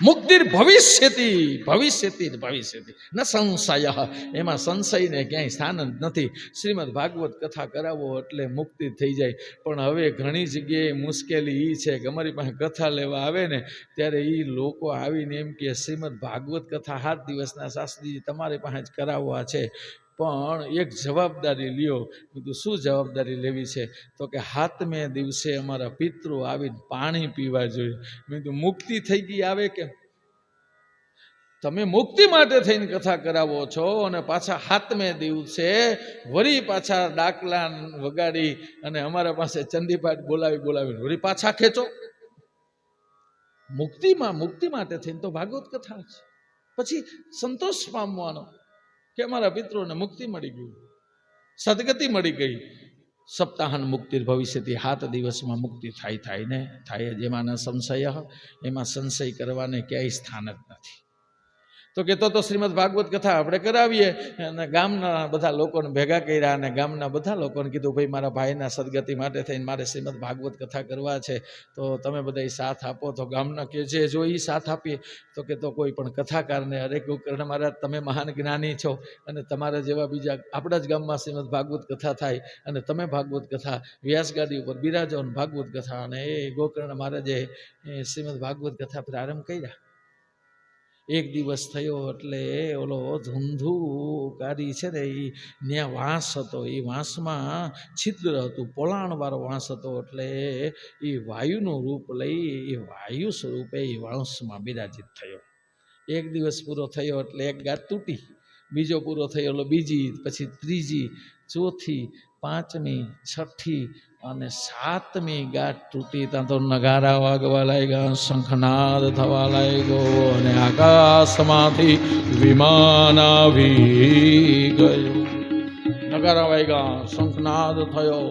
મુક્તિર ભવિષ્યથી ભવિષ્યથી ભવિષ્યથી ન સંશય, એમાં સંશયને ક્યાંય સ્થાન જ નથી. શ્રીમદ ભાગવત કથા કરાવો એટલે મુક્તિ થઈ જાય. પણ હવે ઘણી જગ્યાએ મુશ્કેલી એ છે કે અમારી પાસે કથા લેવા આવે ને ત્યારે એ લોકો આવીને એમ કે શ્રીમદ ભાગવત કથા 7 દિવસના શાસ્ત્રીજી તમારી પાસે જ કરાવવા છે, પણ એક જવાબદારી લ્યો. કીધું શું જવાબદારી લેવી છે? તો કે 7મે દિવસે અમારા પિતૃ આવીને પાણી પીવા જોઈએ. મેં કીધું મુક્તિ થઈ ગઈ આવે કે? તમે મુક્તિ માટે થઈને કથા કરાવો છો અને પાછા 7મે દિવસે વળી પાછા ડાકલા વગાડી અને અમારા પાસે ચંડીપાઠ બોલાવીને વળી પાછા ખેંચો. મુક્તિ માટે થઈને તો ભાગવત કથા છે. પછી સંતોષ પામવાનો કે અમારા પિતૃને મુક્તિ મળી ગઈ, સદગતિ મળી ગઈ. સપ્તાહન મુક્તિ ભવિષ્યથી 7 દિવસમાં મુક્તિ થાય ને થાય. જેમાં સંશય, એમાં સંશય કરવાને ક્યાંય સ્થાન જ નથી. તો કે તો શ્રીમદ ભાગવત કથા આપણે કરાવીએ. અને ગામના બધા લોકોને ભેગા કર્યા અને ગામના બધા લોકોને કીધું ભાઈ મારા ભાઈના સદગતિ માટે થઈને મારે શ્રીમદ ભાગવત કથા કરવા છે, તો તમે બધા સાથ આપો. તો ગામના કે જે જો એ સાથ આપીએ તો કે તો કોઈ પણ કથાકારને અરે ગોકર્ણ મહારાજ તમે મહાન જ્ઞાની છો અને તમારા જેવા બીજા આપણા જ ગામમાં શ્રીમદ ભાગવત કથા થાય અને તમે ભાગવત કથા વ્યાસગાદી ઉપર બિરાજો અને ભાગવત કથા. અને એ ગોકર્ણ મહારાજે શ્રીમદ ભાગવત કથા પ્રારંભ કર્યા. એક દિવસ થયો એટલે ઓલો ધુંધુકારી છે ને એ ત્યાં વાંસ હતો. એ વાંસમાં છિદ્ર હતું, પોલાણવાળો વાંસ હતો. એટલે એ વાયુનું રૂપ લઈ એ વાયુ સ્વરૂપે એ વાંસમાં બિરાજિત થયો. એક દિવસ પૂરો થયો એટલે એક ગાંઠ તૂટી, બીજો પૂરો થયો એટલે બીજી, પછી ત્રીજી, ચોથી, 5મી, 6ઠી અને 7મી ગાંઠ તૂટી. ત્યાં તો નગારા વાગવા લાગ્યા, શંખનાદ થવા લાગ્યો અને આકાશમાંથી વિમાન આવી ગયું. નગારા વાગ્યા, શંખનાદ થયો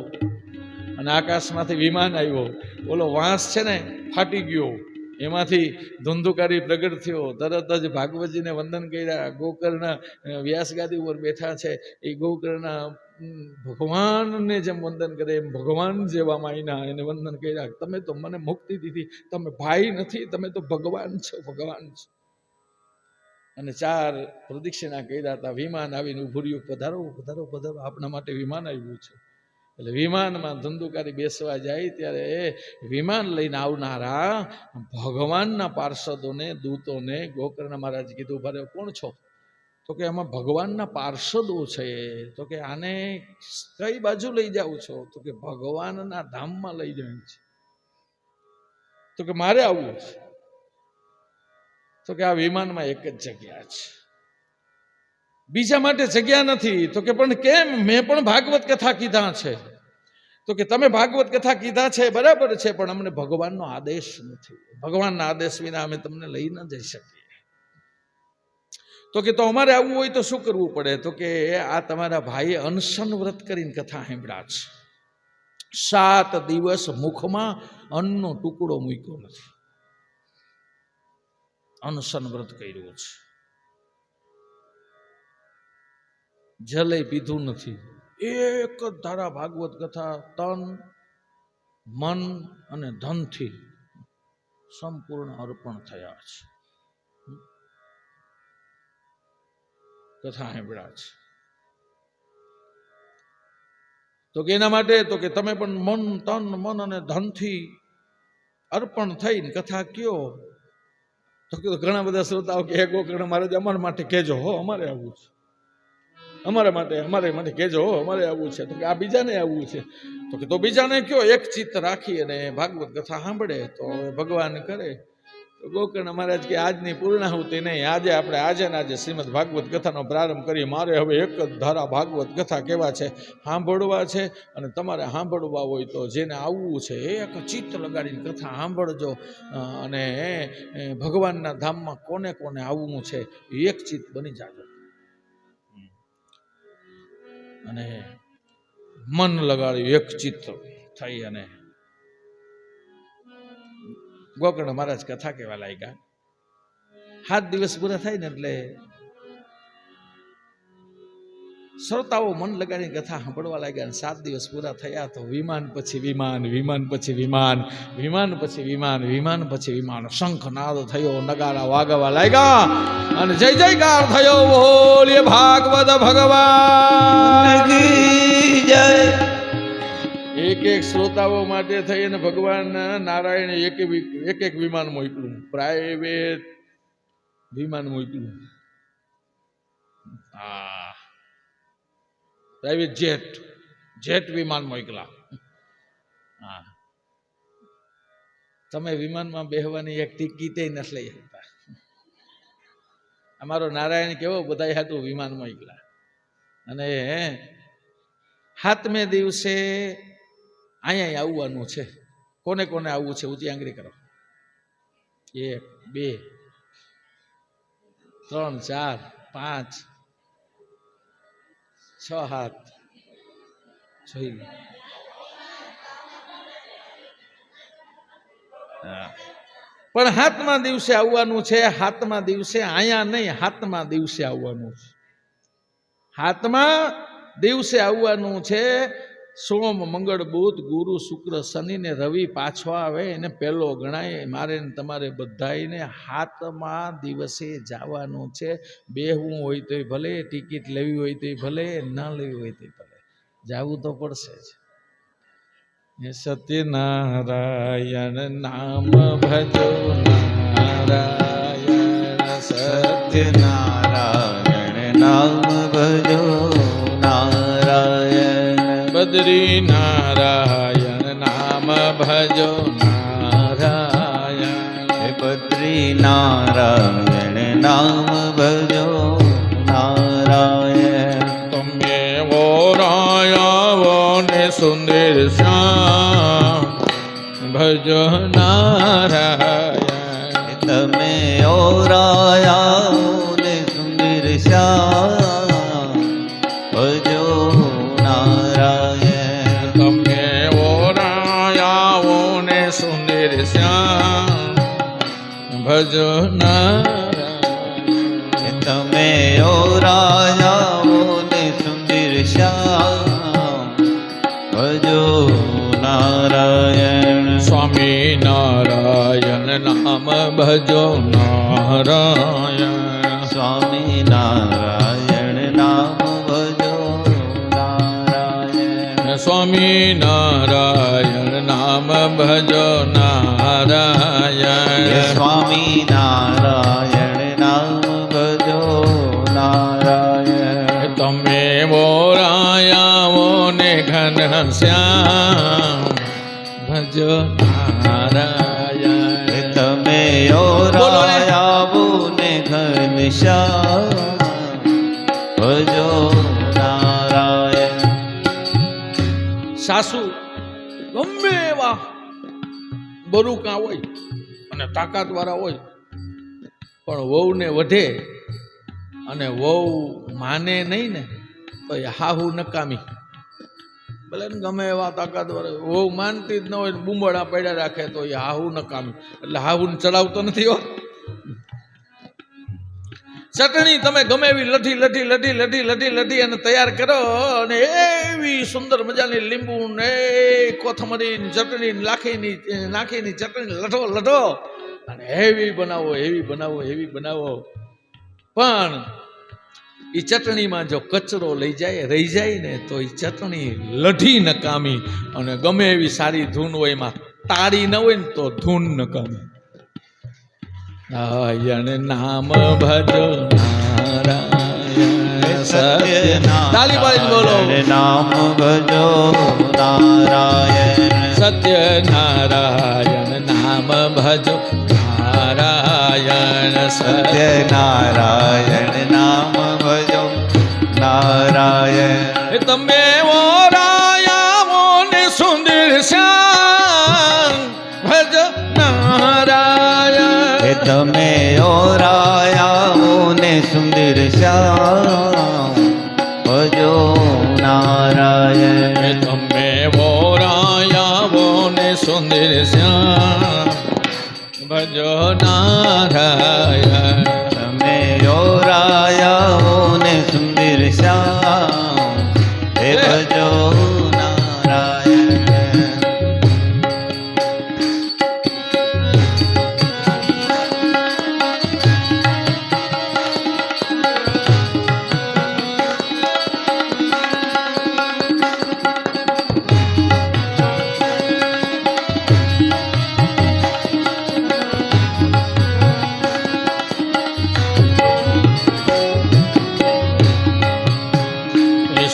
અને આકાશમાંથી વિમાન આવ્યો. ઓલો વાંસ છે ને ફાટી ગયો, એમાંથી ધુંધુકારી પ્રગટ થયો. તરત જ ભાગવતજીને વંદન કર્યા. ગોકર્ણ વ્યાસગાદી ઉપર બેઠા છે, એ ગોકર્ણ ભગવાનને જેમ વંદન કરે એમ ભગવાન જેવા માયના એને વંદન કર્યા. તમે તો મને મુક્તિ દીધી, તમે ભાઈ નથી, તમે તો ભગવાન છો, ભગવાન છો. અને 4 પ્રદક્ષિણા કર્યા હતા. વિમાન આવીને ઉભું રહ્યું, પધારો પધારો પધારો, આપણા માટે વિમાન આવ્યું છે. એટલે વિમાનમાં ધંધુકારી બેસવા જાય ત્યારે વિમાન લઈને આવનારા ભગવાનના પાર્ષદોને, દૂતોને ગોકર્ણ મહારાજ કીધું, ભારે કોણ છો? તો કે આમાં ભગવાનના પાર્ષદો છે. તો કે આને કઈ બાજુ લઈ જાવ છો? તો કે ભગવાનના ધામમાં લઈ જાય છે. તો કે મારે આવવું છે. તો કે આ વિમાનમાં એક જ જગ્યા છે, બીજા માટે જગ્યા નથી. તો કે પણ કેમ? મેં પણ ભાગવત કથા કીધા છે. તો કે તમે ભાગવત કથા કીધા છે બરાબર છે, પણ અમને ભગવાનનો આદેશ નથી. ભગવાનના આદેશ વિના અમે તમને લઈ ન જઈ શકીએ. તો કે તો અમારે આવવું હોય તો શું કરવું પડે? તો કે આ તમારા ભાઈએ અનશન વ્રત કરીને કથા સાંભળ્યા છે. 7 દિવસ મુખમાં અન્નનો ટુકડો મૂક્યો નથી, અનશન વ્રત કર્યું છે. જલે પીધું નથી. એક જ ધારા ભાગવત કથા તન, મન અને ધનથી સંપૂર્ણ અર્પણ થયા છે. કથા સાંભળ્યા છે. તો કે એના માટે તો કે તમે પણ મન, તન, મન અને ધનથી અર્પણ થઈને કથા કયો. તો કે ઘણા બધા શ્રોતાઓ કે ગોકર્ણ મહારાજ અમારા માટે કહેજો હો, અમારે આવવું છે, અમારા માટે કહેજો હો, અમારે આવવું છે. તો કે આ બીજાને આવવું છે. તો કે તો બીજાને કયો, એક ચિત્ત રાખી અને ભાગવત કથા સાંભળે તો ભગવાન કરે. તો ગોકર્ણ મહારાજ કે આજની પૂર્ણાહુતિ નહીં, આજે શ્રીમદ ભાગવત કથાનો પ્રારંભ કરી. મારે હવે એક જ ધારા ભાગવત કથા કેવા છે, સાંભળવા છે. અને તમારે સાંભળવા હોય તો જેને આવવું છે એક ચિત્ત લગાડીને કથા સાંભળજો. અને ભગવાનના ધામમાં કોને કોને આવવું છે એક ચિત્ત બની જાજો. અને મન લગાડ્યું, એક ચિત્ત થઈ અને ગોકર્ણ મહારાજ કથા કહેવા લાગ્યા. 7 દિવસ પૂરા થાય ને એટલે શ્રોતાઓ મન લગાડીને કથા સાંભળવા લાગ્યા અને 7 દિવસ પૂરા થયા તો વિમાન પછી વિમાન, વિમાન પછી વિમાન, વિમાન પછી વિમાન, વિમાન પછી વિમાન, શંખ નાદ થયો, નગારા વાગવા લાગ્યા અને જય જયકાર થયો. બોલીએ ભાગવત ભગવાન કી જય. એક એક શ્રોતાઓ માટે થઈને ભગવાન નારાયણે એક એક વિમાન મોકલ્યું, પ્રાઇવેટ વિમાન મોકલ્યું. હા, પ્રાઇવેટ જેટ વિમાન મોકલા. હા, તમે વિમાનમાં બેહવાની એક ટિકિટે નથી લઈ શકતા. અમારો નારાયણ કેવો બધા હાટું વિમાન મોકલા. અને 7મે દિવસે અહીંયા આવવાનું છે. કોને કોને આવવું છે? ઊંચી આંગળી કરો. 1 2 3 4 5 6 7 જોઈ લો. પણ 7મા દિવસે આવવાનું છે. 7મા દિવસે અહીંયા નહીં, 7મા દિવસે આવવાનું છે. 7મા દિવસે આવવાનું છે. સોમ મંગળ બુધ ગુરુ શુક્ર શનિ ને રવિ પાછો આવે એને પહેલો ગણાય. મારે ને તમારે બધાને 7મા દિવસે જવાનું છે. બેહવું હોય તોય ભલે, ટિકિટ લેવી હોય તોય ભલે, ન લેવી હોય તોય ભલે, જવું તો પડશે જ. સત્યનારાયણ નામ ભજો, નારાયણ સત્યનારાયણ નામ ભજો, નારાયણ બદ્રી નારાયણ નામ ભજો, નારાયણ બદ્રી નારાયણ નામ ભજો, નારાયણ તમે વો રાયાવો ને સુંદર શ્યામ ભજો, નારાયણ તમે ઓરાયા ને સુંદર શ્યામ ભજો, નારાયણ તમે ઓરાયાવો ને સુંદર શ્યામ ભજો, નારાયણ તમે ઓરાયા ને સુંદર શ્યામ ભજો, નારાયણ સ્વામી નારાયણ નામ ભજો, નારાયણ સ્વામી નારાયણ નામ ભજો, નારાયણ સ્વામી નારાયણ નામ ભજો, નારાયણ સ્વામી નારાયણ નામ ભજો, નારાયણ તમે બોરાયાવો ને ઘન શ્યામ ભજો, નારાયણ તમે ઓરાયાવો ને ઘન શ્યામ ભજો, નારાયણ સાસુ ગમે એવા બરુકા હોય અને તાકાતવાળા હોય, પણ વહુને વઢે અને વહુ માને નહીં ને તો એ હાહુ નકામી. ભલે ને ગમે એવા તાકાતવાળા, વહુ માનતી જ ન હોય ને બુંબડા પડ્યા રાખે તો એ હાહુ નકામી. એટલે હાહુને ચડાવતો નથી હો. ચટણી તમે ગમે એવી લઠી લઠી લઠી લઠી લઠી લઠી અને તૈયાર કરો અને એવી સુંદર મજાની લીંબુ ને કોથમરી ચટણી નાખીની ચટણી લઠો લઠો અને હેવી બનાવો, હેવી બનાવો, હેવી બનાવો. પણ એ ચટણીમાં જો કચરો રહી જાય ને તો એ ચટણી લઠી નકામી. અને ગમે એવી સારી ધૂન હોય એમાં તારી ન હોય ને તો ધૂન નકામી. નારાયણ નામ ભજો, નારાયણ તાલી પાડીને બોલો, નામ ભજો, નારાયણ સત્યનારાયણ નામ ભજો, નારાયણ સત્યનારાયણ નામ ભજો, નારાયણ તમે ઓરાયાવો ને સુંદર શ્યામ ભજો, નારાયણ તમે ઓરાયાવો ને સુંદર શ્યામ ભજો, નારાયણ તમે ઓરાયાવો ને સુંદર શ્યામ ભજો નારાયણ તમે ઓરાયા ને સુંદર શ્યામ હે ભજો નારાયણ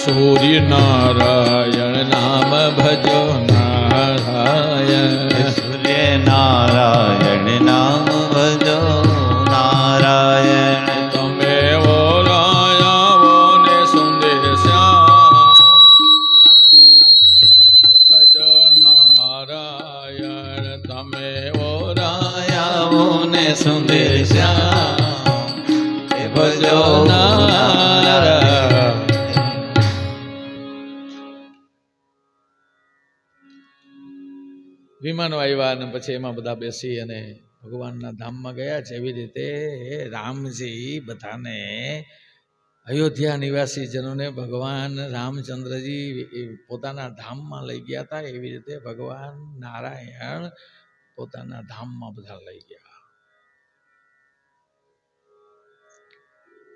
સૂર્ય નારાયણ નામ ભજો નારાયણ સૂર્ય નારાયણ નામ ભજો નારાયણ તમે ઓરાયાવો ને સુંદર શ્યામ ભજો નારાયણ તમે ઓરાયાવો ને સુંદર શ્યામ ભજો નારાયણ. વિમાનો આવ્યા અને પછી એમાં બધા બેસી અને ભગવાનના ધામમાં ગયા છે. એવી રીતે રામજી બધાને અયોધ્યા નિવાસી જનોને ભગવાન રામચંદ્રજી પોતાના ધામમાં લઈ ગયા હતા. એવી રીતે ભગવાન નારાયણ પોતાના ધામમાં બધા લઈ ગયા.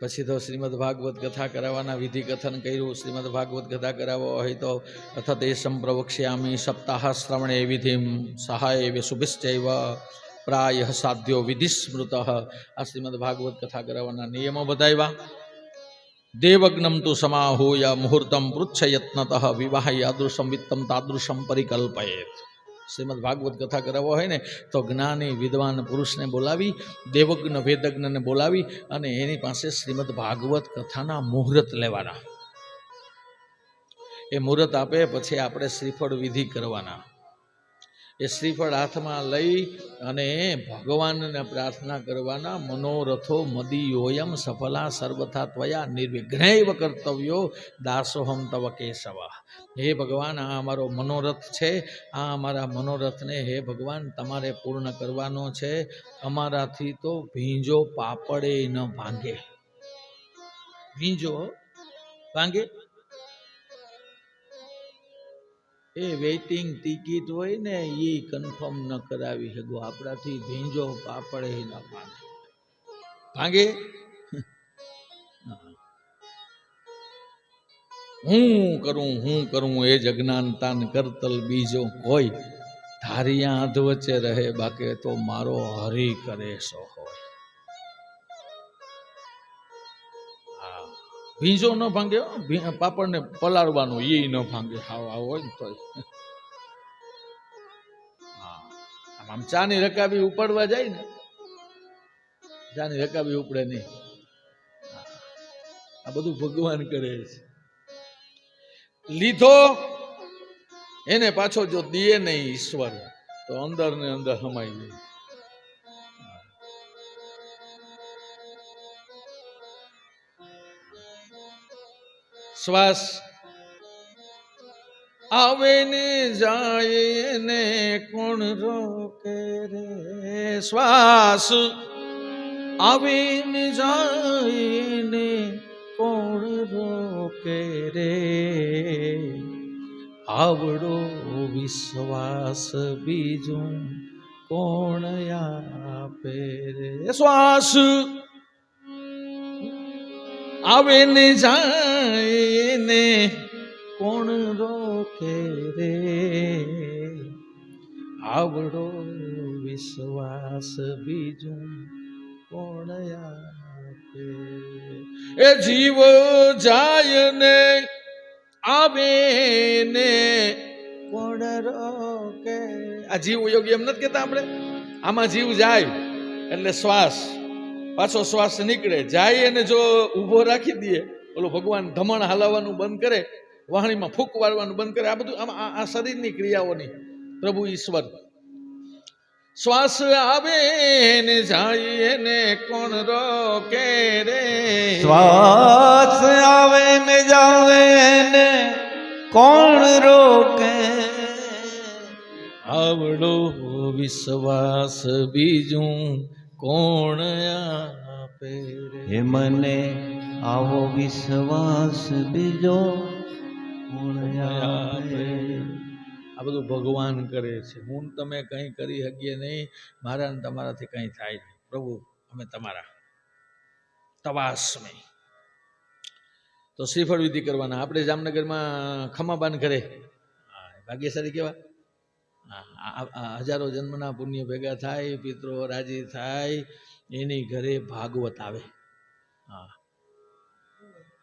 પછી તો શ્રીમદ ભાગવત કથા કરાવવાના વિધિ કથન કર્યું. શ્રીમદ ભાગવત કથા કરાવવો હોય તો અથ દેશમ પ્રવક્ષ્યામિ સપ્તાહ શ્રવણે વિધિમ સહાય શુભિશ્ચૈવ પ્રાય સાધ્યો વિધિસ્મૃત. આ શ્રીમદ ભાગવત કથા કરાવવાના નિયમો બતાવ્યા. દેવગ્નમ તુ સમાહૂય મુહૂર્તમ પૃચ્છયત્નતઃ વિવાહ યાદૃશમ વિત્તમ તાદૃશમ પરિકલ્પયેત. શ્રીમદ ભાગવત કથા કરાવવો હોય ને તો જ્ઞાની વિદ્વાન પુરુષને બોલાવી, દેવજ્ઞ વેદજ્ઞને બોલાવી અને એની પાસે શ્રીમદ ભાગવત કથાના મુહૂર્ત લેવાના. એ મુહૂર્ત આપે પછી આપણે શ્રીફળ વિધિ કરવાના. એ શ્રીફળ હાથમાં લઈ અને ભગવાનને પ્રાર્થના કરવાના. મનોરથો મદીયોયમ સફલા સર્વથા ત્વયા નિર્વિઘ્નૈવ કર્તવ્યો દાસોહમ તવ કેશવ. હે ભગવાન, આ અમારો મનોરથ છે. આ અમારા મનોરથને હે ભગવાન તમારે પૂર્ણ કરવાનો છે. અમારાથી તો ભીંજો પાપડે ન ભાંગે. ભીંજો ભાંગે એ વેઇટિંગ ટિકિટ હોય ને એ કન્ફર્મ ન કરાવી શકો. આપણાથી ભીંજો પાપડે ન ભાંગે. ભાંગે હું કરું એ જ અજ્ઞાનતાન કરતલ બીજો કોઈ. ધારિયા અધવચ્ચે રહે બાકી તો મારો હરી કરે સો હોય. ભીંજો ન ભાંગે, પાપડને પલાળવાનું એ ન ભાંગે. હાવ હોય ને તો આમ ચાની રકાબી ઉપાડવા જાય ને, ચાની રકાબી ઉપડે નહીં. આ બધું ભગવાન કરે છે. લીધો એને પાછો જો દિયે નહીં ઈશ્વર તો અંદર ને અંદર હમાઈ જાય. શ્વાસ આવે ને જાય ને કોણ રોકે રે. શ્વાસ આવે ને જાય ને કોણ રોકે રે. આવડો વિશ્વાસ બીજું કોણ આપે રે. શ્વાસ આવે ને જાય ને કોણ રોકે રે. આવડો વિશ્વાસ બીજું કોણ આપે. એ જીવ જાય ને આવે ને કોણ રોકે. આ જીવ યોગી એમ નથી કેતા આપણે. આમાં જીવ જાય એટલે શ્વાસ, પાછો શ્વાસ નીકળે. જાય એને જો ઊભો રાખી દઈએ, ઓલો ભગવાન ધમણ હલાવવાનું બંધ કરે, વાહણીમાં ફૂંક વાળવાનું બંધ કરે. આ બધું આ શરીરની ક્રિયાઓની પ્રભુ ઈશ્વર. શ્વાસ આવે ને જાય ને કોણ રોકે રે. શ્વાસ આવે ને જાવે ને કોણ રોકે. આવડો વિશ્વાસ બીજું કોણ આપે રે. હે મને આવો વિશ્વાસ બીજો કોણ આપે? આ બધું ભગવાન કરે છે. હું ને તમે કંઈ કરી શકીએ નહીં. મારા ને તમારાથી કંઈ થાય નહીં. પ્રભુ અમે તમારા તવાસ્મી. તો શ્રીફળ વિધિ કરવાના. આપણે જામનગરમાં ખમાબાન ઘરે ભાગ્યશાળી કેવા હજારો જન્મના પુણ્ય ભેગા થાય, પિતરો રાજી થાય, એની ઘરે ભાગવત આવે. હા,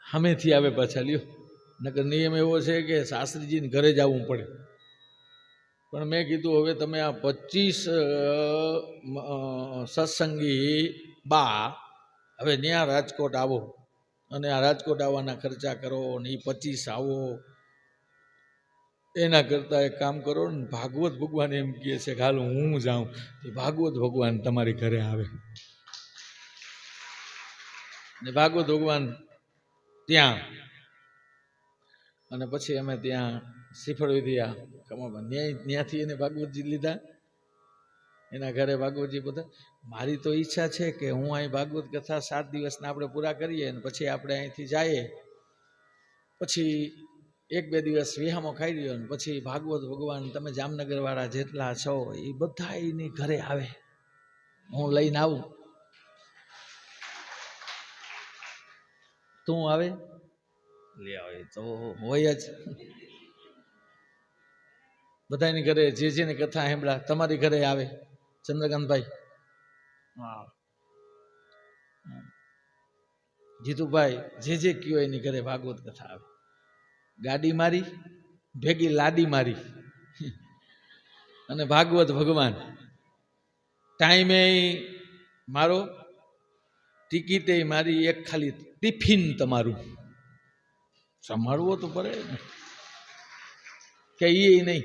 સામેથી આવે પાછા લ્યો. નકર નિયમ એવો છે કે શાસ્ત્રીજીને ઘરે જ આવવું પડે. પણ મેં કીધું હવે તમે આ 25 સત્સંગી બા હવે ત્યાં રાજકોટ આવો અને આ રાજકોટ આવવાના ખર્ચા કરો ને એ 25 આવો, એના કરતાં એક કામ કરો ને, ભાગવત ભગવાન એમ કહે છે કે હાલ હું જાઉં, એ ભાગવત ભગવાન તમારી ઘરે આવે ને ભાગવત ભગવાન ત્યાં, અને પછી અમે ત્યાં શ્રીફળ વિધિયા કમાવા ત્યાંથી એને ભાગવતજી લીધા, એના ઘરે ભાગવતજી બધા. મારી તો ઈચ્છા છે કે હું અહીં ભાગવત કથા 7 દિવસના આપણે પૂરા કરીએ અને પછી આપણે અહીંથી જઈએ, પછી 1-2 દિવસ વિહામો ખાઈ લ્યો ને પછી ભાગવત ભગવાન તમે જામનગરવાળા જેટલા છો એ બધા એની ઘરે આવે, હું લઈને આવું. તું આવે લે આવે તો હોય જ. બધાની ઘરે જે જેની કથા સાંભળા તમારી ઘરે આવે. ચંદ્રકાંતભાઈ, હા, જીતુભાઈ, જે કયો એની ઘરે ભાગવત કથા આવે. ગાડી મારી ભેગી લાડી મારી અને ભાગવત ભગવાન ટાઈમે મારો, ટિકિટે મારી, એક ખાલી ટિફિન તમારું સંભાળવો તો પડે ને, કે એ નહીં,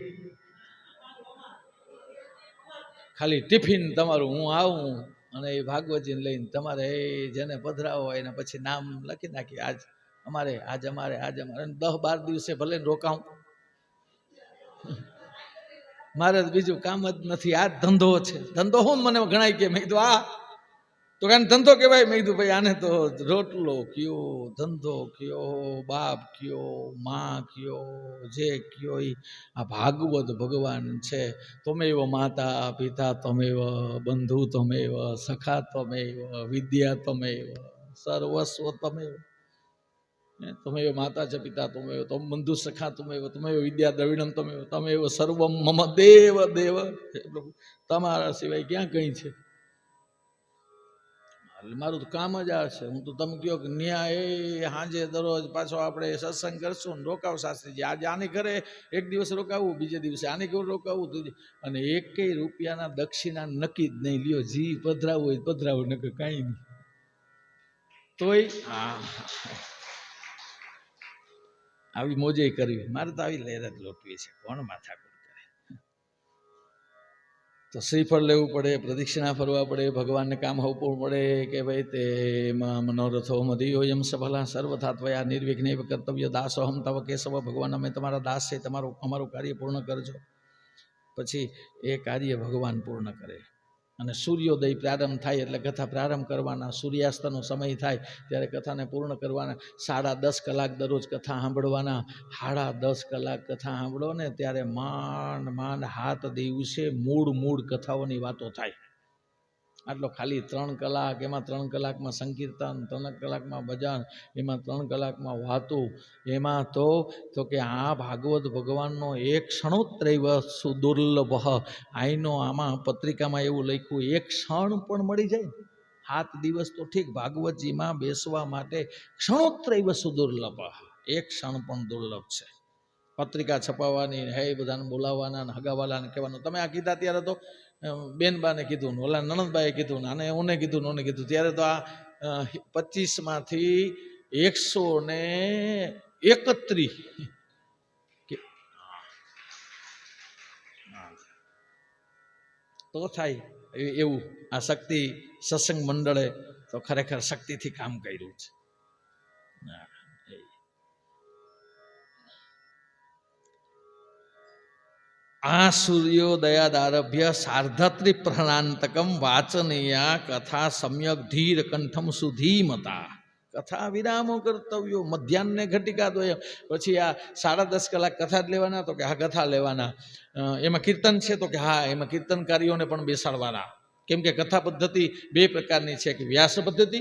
ખાલી ટિફિન તમારું. હું આવું અને એ ભાગવતજીને લઈને તમારે જેને પધરાવો હોય એને પછી નામ લખી નાખી. આજ અમારે 10-12 દિવસે ભલે રોકાવું, મારે બીજું કામ જ નથી. આ ધંધો છે. ધંધો હું મને ગણાય કે મેં કીધું આ તો કાંઈ ધંધો કહેવાય. મેં કીધું ભાઈ આને તો રોટલો કયો, ધંધો કયો, બાપ કયો, માં કયો, જે કયો એ આ ભાગવત ભગવાન છે. ત્વમેવ માતા પિતા ત્વમેવ બંધુ ત્વમેવ સખા ત્વમેવ વિદ્યા ત્વમેવ સર્વસ્વ ત્વમેવ. ત્વમેવ માતા ચ પિતા ત્વમેવ ત્વમ બંધુ સખા ત્વમેવ ત્વમેવ વિદ્યા દ્રવિણમ ત્વમેવ ત્વમેવ સર્વમ મમ દેવ દેવ. તમારા સિવાય ક્યાં કંઈ છે? મારું તો કામ જ આ છે. હું તો તમે કહો કે ન્યાય સાંજે દરરોજ પાછો આપણે સત્સંગ કરશું ને રોકાવ શાસ્ત્રીજી. આજે આની ઘરે 1 દિવસ રોકાવું, બીજે દિવસે આની ઘરે રોકાવું, અને 1 રૂપિયાના દક્ષિણા નક્કી જ નહીં લ્યો. જી પધરાવું હોય પધરાવું, નકર કાંઈ નહીં. તોય હા આવી મોજે કરવી. મારે તો આવી લહેર જ લોટવી છે. કોણ માથાકૂટ કરે? તો શ્રીફળ લેવું પડે, પ્રદક્ષિણા ફરવા પડે, ભગવાનને કામ આપવું પડે કે ભાઈ તેમાં મનોરથો મદીયોયમ સફલા સર્વથા ત્વયા નિર્વિઘ્નૈવ કર્તવ્ય દાસોહમ તવ કેશવ. ભગવાન અમે તમારા દાસ છે, અમારું કાર્ય પૂર્ણ કરજો. પછી એ કાર્ય ભગવાન પૂર્ણ કરે. અને સૂર્યોદય પ્રારંભ થાય એટલે કથા પ્રારંભ કરવાના. સૂર્યાસ્તનો સમય થાય ત્યારે કથાને પૂર્ણ કરવાના. 10.5 કલાક દરરોજ કથા સાંભળવાના. 10.5 કલાક કથા સાંભળો ને ત્યારે માંડ 7 દિવસે મૂળ કથાઓની વાતો થાય. આટલો ખાલી 3 કલાક, એમાં 3 કલાકમાં સંકીર્તન, 3 કલાકમાં ભજન, એમાં 3 કલાકમાં વાતો. એમાં તો કે આ ભાગવત ભગવાનનો એક ક્ષણોત્રૈવ સુદુર્લભ. આઈનો આમાં પત્રિકામાં એવું લખ્યું, એક ક્ષણ પણ મળી જાય. 7 દિવસ તો ઠીક, ભાગવતજીમાં બેસવા માટે ક્ષણોત્રૈવ સુદુર્લભ, એક ક્ષણ પણ દુર્લભ છે. પત્રિકા છપાવવાની, હે બધાને બોલાવવાના, હગાવાલાને કહેવાનું. તમે આ કીધા ત્યારે તો બેનબાને કીધું, ઓલા નણંદબાએ કીધું, આને ઓને કીધું, નોને કીધું. ત્યારે તો આ 25માંથી 131 તો થાય એવું. આ શક્તિ સત્સંગ મંડળે તો ખરેખર શક્તિથી કામ કર્યું છે. આ સૂર્યોદયાદારભ્ય સાર્ધત્રિ પ્રહણાંતકમ વાચનીયા કથા સમ્યક ધીર કંઠમ સુધીમતા. કથા વિરામો કર્તવ્યો મધ્યાહ્ને ઘટિકા દ્વયમ. પછી આ 10.5 કલાક કથા જ લેવાના, તો કે હા કથા લેવાના. એમાં કીર્તન છે, તો કે હા એમાં કીર્તનકારીઓને પણ બેસાડવાના. કેમ કે કથા પદ્ધતિ 2 પ્રકારની છે, કે વ્યાસ પદ્ધતિ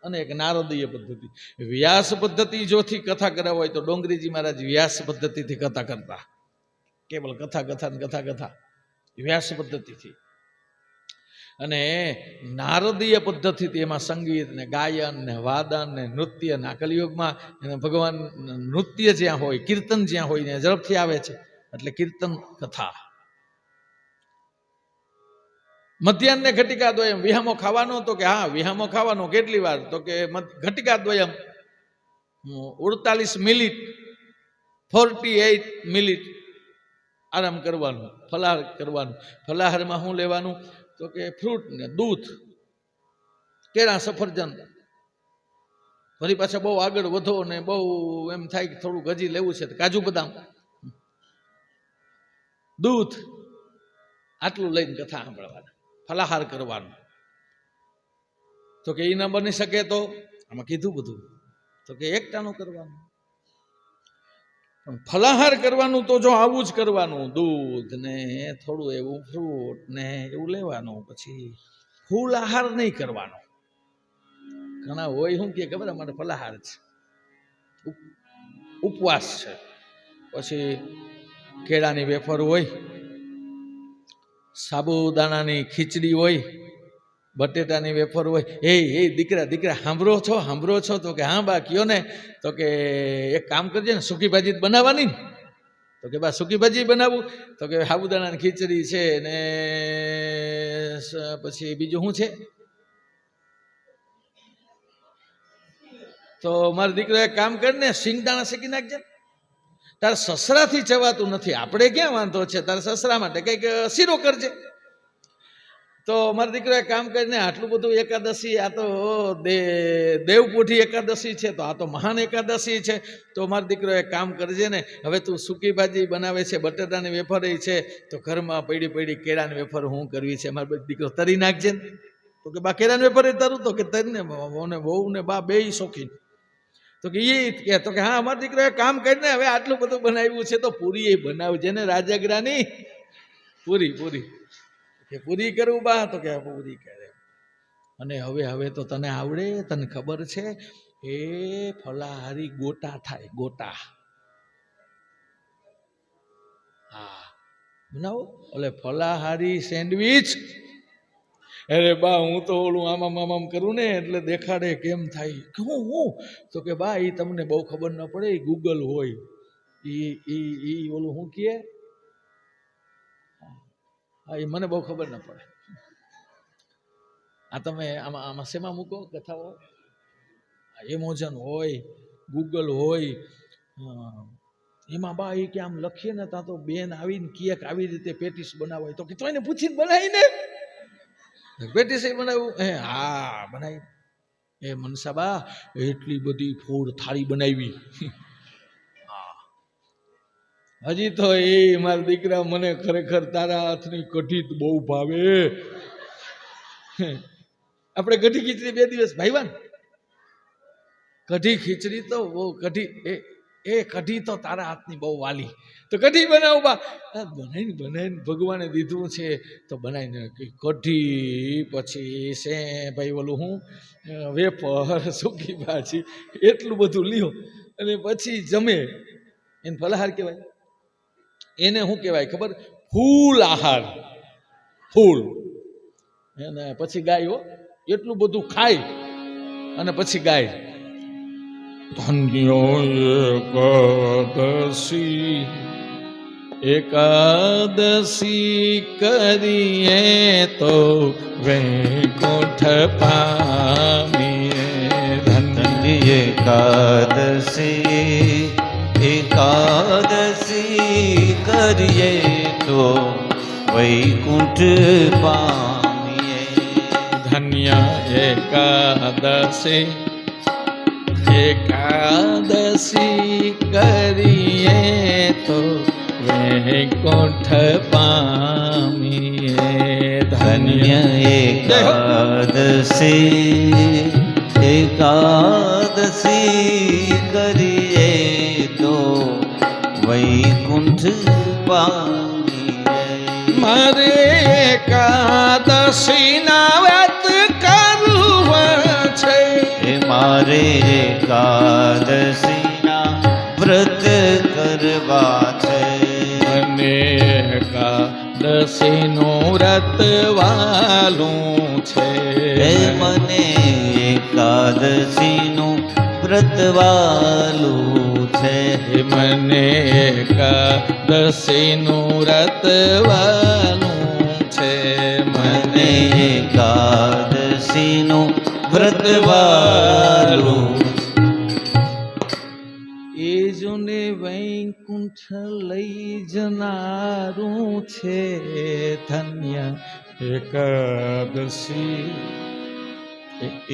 અને એક નારદીય પદ્ધતિ. વ્યાસ પદ્ધતિ જોથી કથા કરાવ હોય તો ડોંગરીજી મહારાજ વ્યાસ પદ્ધતિથી કથા કરતા. કેવલ કથા કથા ને કથા કથા વ્યાસ પદ્ધતિથી. અને નારદીય પદ્ધતિથી એમાં સંગીત ને ગાયન ને વાદન ને નૃત્ય ને કલિયુગમાં ભગવાન નૃત્ય જ્યાં હોય, કીર્તન જ્યાં હોય ને ઝડપથી આવે છે, એટલે કીર્તન કથા. મધ્યાહ્ને ઘટિકા દ્વયમ. વિહામો ખાવાનો, તો કે હા વિહામો ખાવાનો. કેટલી વાર, તો કે ઘટિકા દ્વયમ 48 મિનિટ 48 મિનિટ આરામ કરવાનું, ફલાહાર કરવાનું. ફલાહારમાં શું લેવાનું, તો કે ફ્રૂટ ને દૂધ, કેળા, સફરજન. ફરી પાછા બહુ આગળ વધો ને બહુ એમ થાય કે થોડુંક હજી લેવું છે, કાજુ બદામ, દૂધ, આટલું લઈને કથા સાંભળવાના, ફલાહાર કરવાનું. તો કે એ ન બની શકે તો આમાં કીધું બધું, તો કે એકટાણું કરવાનું. પણ ફલાહાર કરવાનું તો જો આવું જ કરવાનું, દૂધ ને થોડું એવું ફ્રૂટ ને એવું લેવાનું. પછી ફૂલ આહાર નહીં કરવાનો. ઘણા હોય શું કે ખબર, અમારે ફલાહાર છે, ઉપવાસ છે. પછી કેળાની વેફર હોય, સાબુદાણાની ખીચડી હોય, બટેટાની વેફર હોય. એ દીકરા સાંભળો છો, તો કે હા બા કયો ને. તો કે એક કામ કરજે ને, સૂકી ભાજી બનાવવાની ને. તો કે બા સૂકી ભાજી બનાવું, તો કે સાબુદાણાની ખીચડી છે ને પછી બીજું શું છે. તો મારો દીકરો એક કામ કરીને સિંગદાણા શેકી નાખજે. તારે સસરાથી ચવાતું નથી, આપણે ક્યાં વાંધો છે, તારે સસરા માટે કંઈક શીરો કરજે. તો મારો દીકરો એક કામ કરીને આટલું બધું એકાદશી, આ તો દેવપોઠી એકાદશી છે, તો આ તો મહાન એકાદશી છે. તો મારો દીકરો એક કામ કરજે ને, હવે તું સૂકી ભાજી બનાવે છે, બટાટાની વેફર છે, તો ઘરમાં પડી કેળાની વેફર હું કરવી છે, મારો દીકરો તરી નાખજે ને. તો કે બા કેળાની વેફર તરું, તો કે તરીને બહુ ને બા બેય શોખીન. તો કે એ કે, તો કે હા અમારો દીકરો એક કામ કરીને હવે આટલું બધું બનાવ્યું છે, તો પૂરી એ બનાવજે ને રાજગરાની. પૂરી કે પૂરી કરું બા, તો કે પૂરી કરે. અને હવે તો તને આવડે, તને ખબર છે, એ ફલાહારી ગોટા થાય, ગોટા. હા બનાવો, એટલે ફલાહારી સેન્ડવીચ. અરે બા હું તો ઓલું આમામ કરું ને એટલે દેખાડે કેમ થાય. હું તો કે બા એ તમને બહુ ખબર ન પડે, એ ગૂગલ હોય, ઈ ઓલું શું કહે, હા એ મને બહુ ખબર ન પડે. આ તમે આમાં શેમાં મૂકો કથાઓ, એમોજન હોય, ગૂગલ હોય, એમાં બા એ કે આમ લખીએ ને ત્યાં તો બેન આવીને કહે કે આવી રીતે પેટીસ બનાવાય, તો કે તો એને પૂછીને બનાવીને પેટીસ બનાવ્યું. હા બનાવી. એ મનસાબા એટલી બધી ફૂડ થાળી બનાવી. હજી તો એ મારા દીકરા મને ખરેખર તારા હાથની કઢી બહુ ભાવે. આપણે કઢી ખીચડી 2 દિવસ ભાઈવાન, કઢી ખીચડી તો બહુ કઢી એ કઢી તો તારા હાથની બહુ વાલી. તો કઢી બનાવું બા, બનાવીને ભગવાને દીધું છે તો બનાવીને કઢી. પછી સે ભાઈ ઓલું હું વેફર, સૂકી ભાજી, એટલું બધું લ્યો અને પછી જમે. એને ફલાહાર કહેવાય. એને શું કહેવાય ખબર, ફૂલ આહાર. ફૂલ. એને પછી ગાય, એટલું બધું ખાય અને પછી ગાય. ધન્યો એકાદશી કરીએ તો વૈકુંઠ પામીએ. ધન્ય એકાદશી કરીએ તો વૈકુંઠ પામીએ. ધન્ય એકાદશી કરીએ તો વૈકુંઠ પામીએ ધન્ય એકાદશી કરીએ તો વૈકુંઠ પામીએ મારે એકાદશી ના વ્રત કરવા છે મારે એકાદશીના વ્રત કરવા છે મને એકાદશીનું વ્રત વાલું છે મને એકાદશીનું વ્રત વાલું છે મને એકાદશીનું વ્રત વાલું છે મને એકાદશીનું વ્રત વાલું એ જોને વૈકુંઠ લઈ જનારું છે ધન્ય એકાદશી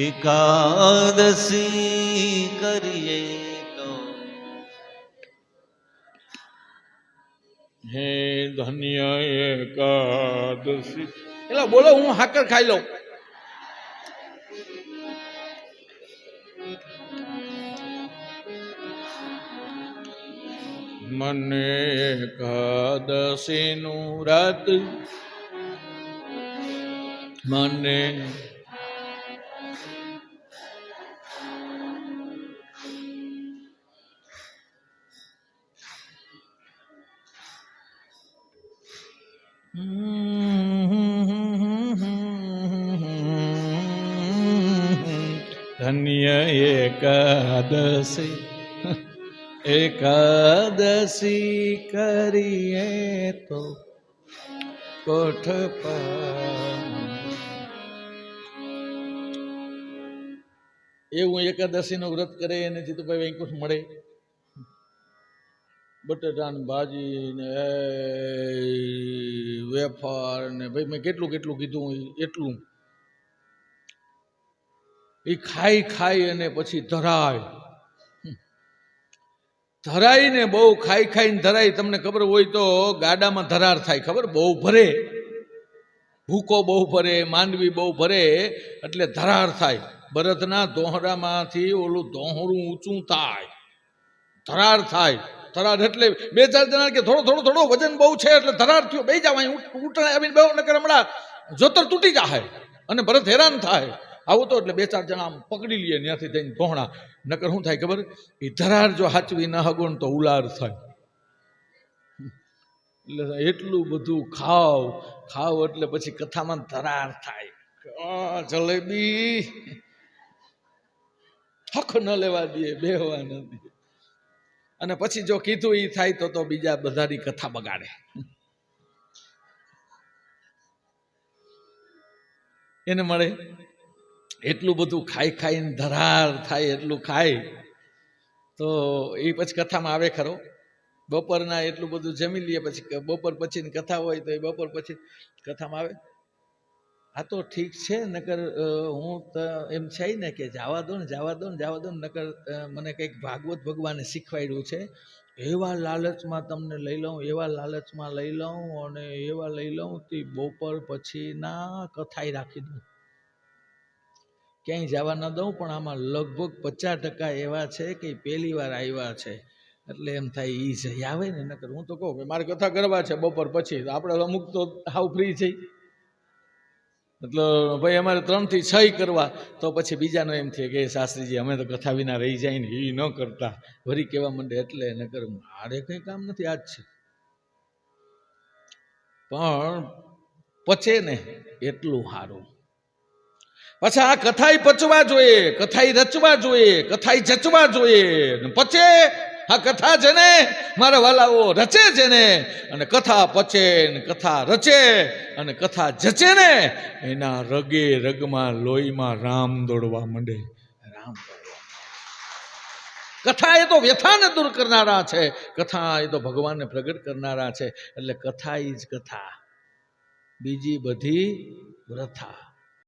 એકાદશી કરીએ તો હે ધન્ય એકાદશી એટલે બોલો હું હાકર ખાઈ લઉં મને એકાદશીનું વ્રત મને ધન્ય એકાદશી એકાદશી કરીએ તો કોઠ એવું એકાદશીનું વ્રત કરે એને જીતુભાઈ વૈકુંઠ મળે બટેટા ને ભાજી ને વેફર ને ભાઈ મેં કેટલું કેટલું કીધું એટલું એ ખાઈ ખાઈ અને પછી ધરાય ને બહુ ખાઈ ખાઈને ધરાય તમને ખબર હોય તો ગાડામાં ધરાર થાય ખબર બહુ ભરે ભૂકો બહુ ભરે માંડવી બહુ ભરે એટલે ધરાર થાય બળદના દોહરામાંથી ઓલું દોહરું ઊંચું થાય ધરાર થાય ધરાર એટલે બે ચાર જણા કે થોડો વજન બહુ છે એટલે ધરાર થયો બે જવાય ઉઠાણે આવીને બે નકર હમણાં જોતર તૂટી જાય અને ભરત હેરાન થાય આવું તો એટલે બે ચાર જણા આમ પકડી લઈએ ત્યાંથી જઈને ધોહણા નકર શું થાય ખબર એ ધરાર જો હાચવી ના હગોણ તો ઉલાર થાય એટલે એટલું બધું ખાવ એટલે પછી કથામાં ધરાર થાય જલેબી હક ન લેવા દે બેહવા ન દે અને પછી જો કીધું એ થાય તો બીજા બધાની કથા બગાડે એને મળે એટલું બધું ખાઈને ધરાર થાય એટલું ખાય તો એ પછી કથામાં આવે ખરો બપોરના એટલું બધું જમી લઈએ પછી બપોર પછીની કથા હોય તો એ બપોર પછી કથામાં આવે આ તો ઠીક છે નકર હું તો એમ છે ને કે જવા દો ને નકર મને કંઈક ભાગવત ભગવાને શીખવાડ્યું છે એવા લાલચમાં તમને લઈ લઉં અને એવા લઈ લઉં તે બપોર પછીના કથાય રાખી દઉં ક્યાંય જવા ન દઉં પણ આમાં લગભગ 50% એવા છે કે પહેલી વાર આવ્યા છે એટલે એમ થાય એ જઈ આવે ને નકર હું તો કહું કે મારે કથા કરવા છે બપોર પછી આપણે અમુક તો હાવ ફ્રી થઈ એટલે ભાઈ અમારે 3 થી 6 કરવા તો પછી બીજાનો એમ થયે કે શાસ્ત્રીજી અમે તો કથા વિના રહી જાય ને એ ન કરતા વરી કહેવા માંડે એટલે નકર મારે કંઈ કામ નથી આજ છે પણ પચે ને એટલું સારું પાછા આ કથાય પચવા જોઈએ કથાય રચવા જોઈએ કથાય જચવા જોઈએ પચે આ કથા છે ને મારા વાલાઓ રચે છે ને અને કથા પચે ને કથા રચે અને કથા જચે ને એના રગે રગમાં લોહીમાં રામ દોડવા માંડે કથા એ તો વ્યથાને દૂર કરનારા છે કથા એ તો ભગવાનને પ્રગટ કરનારા છે એટલે કથા ઈ જ કથા બીજી બધી વ્રથા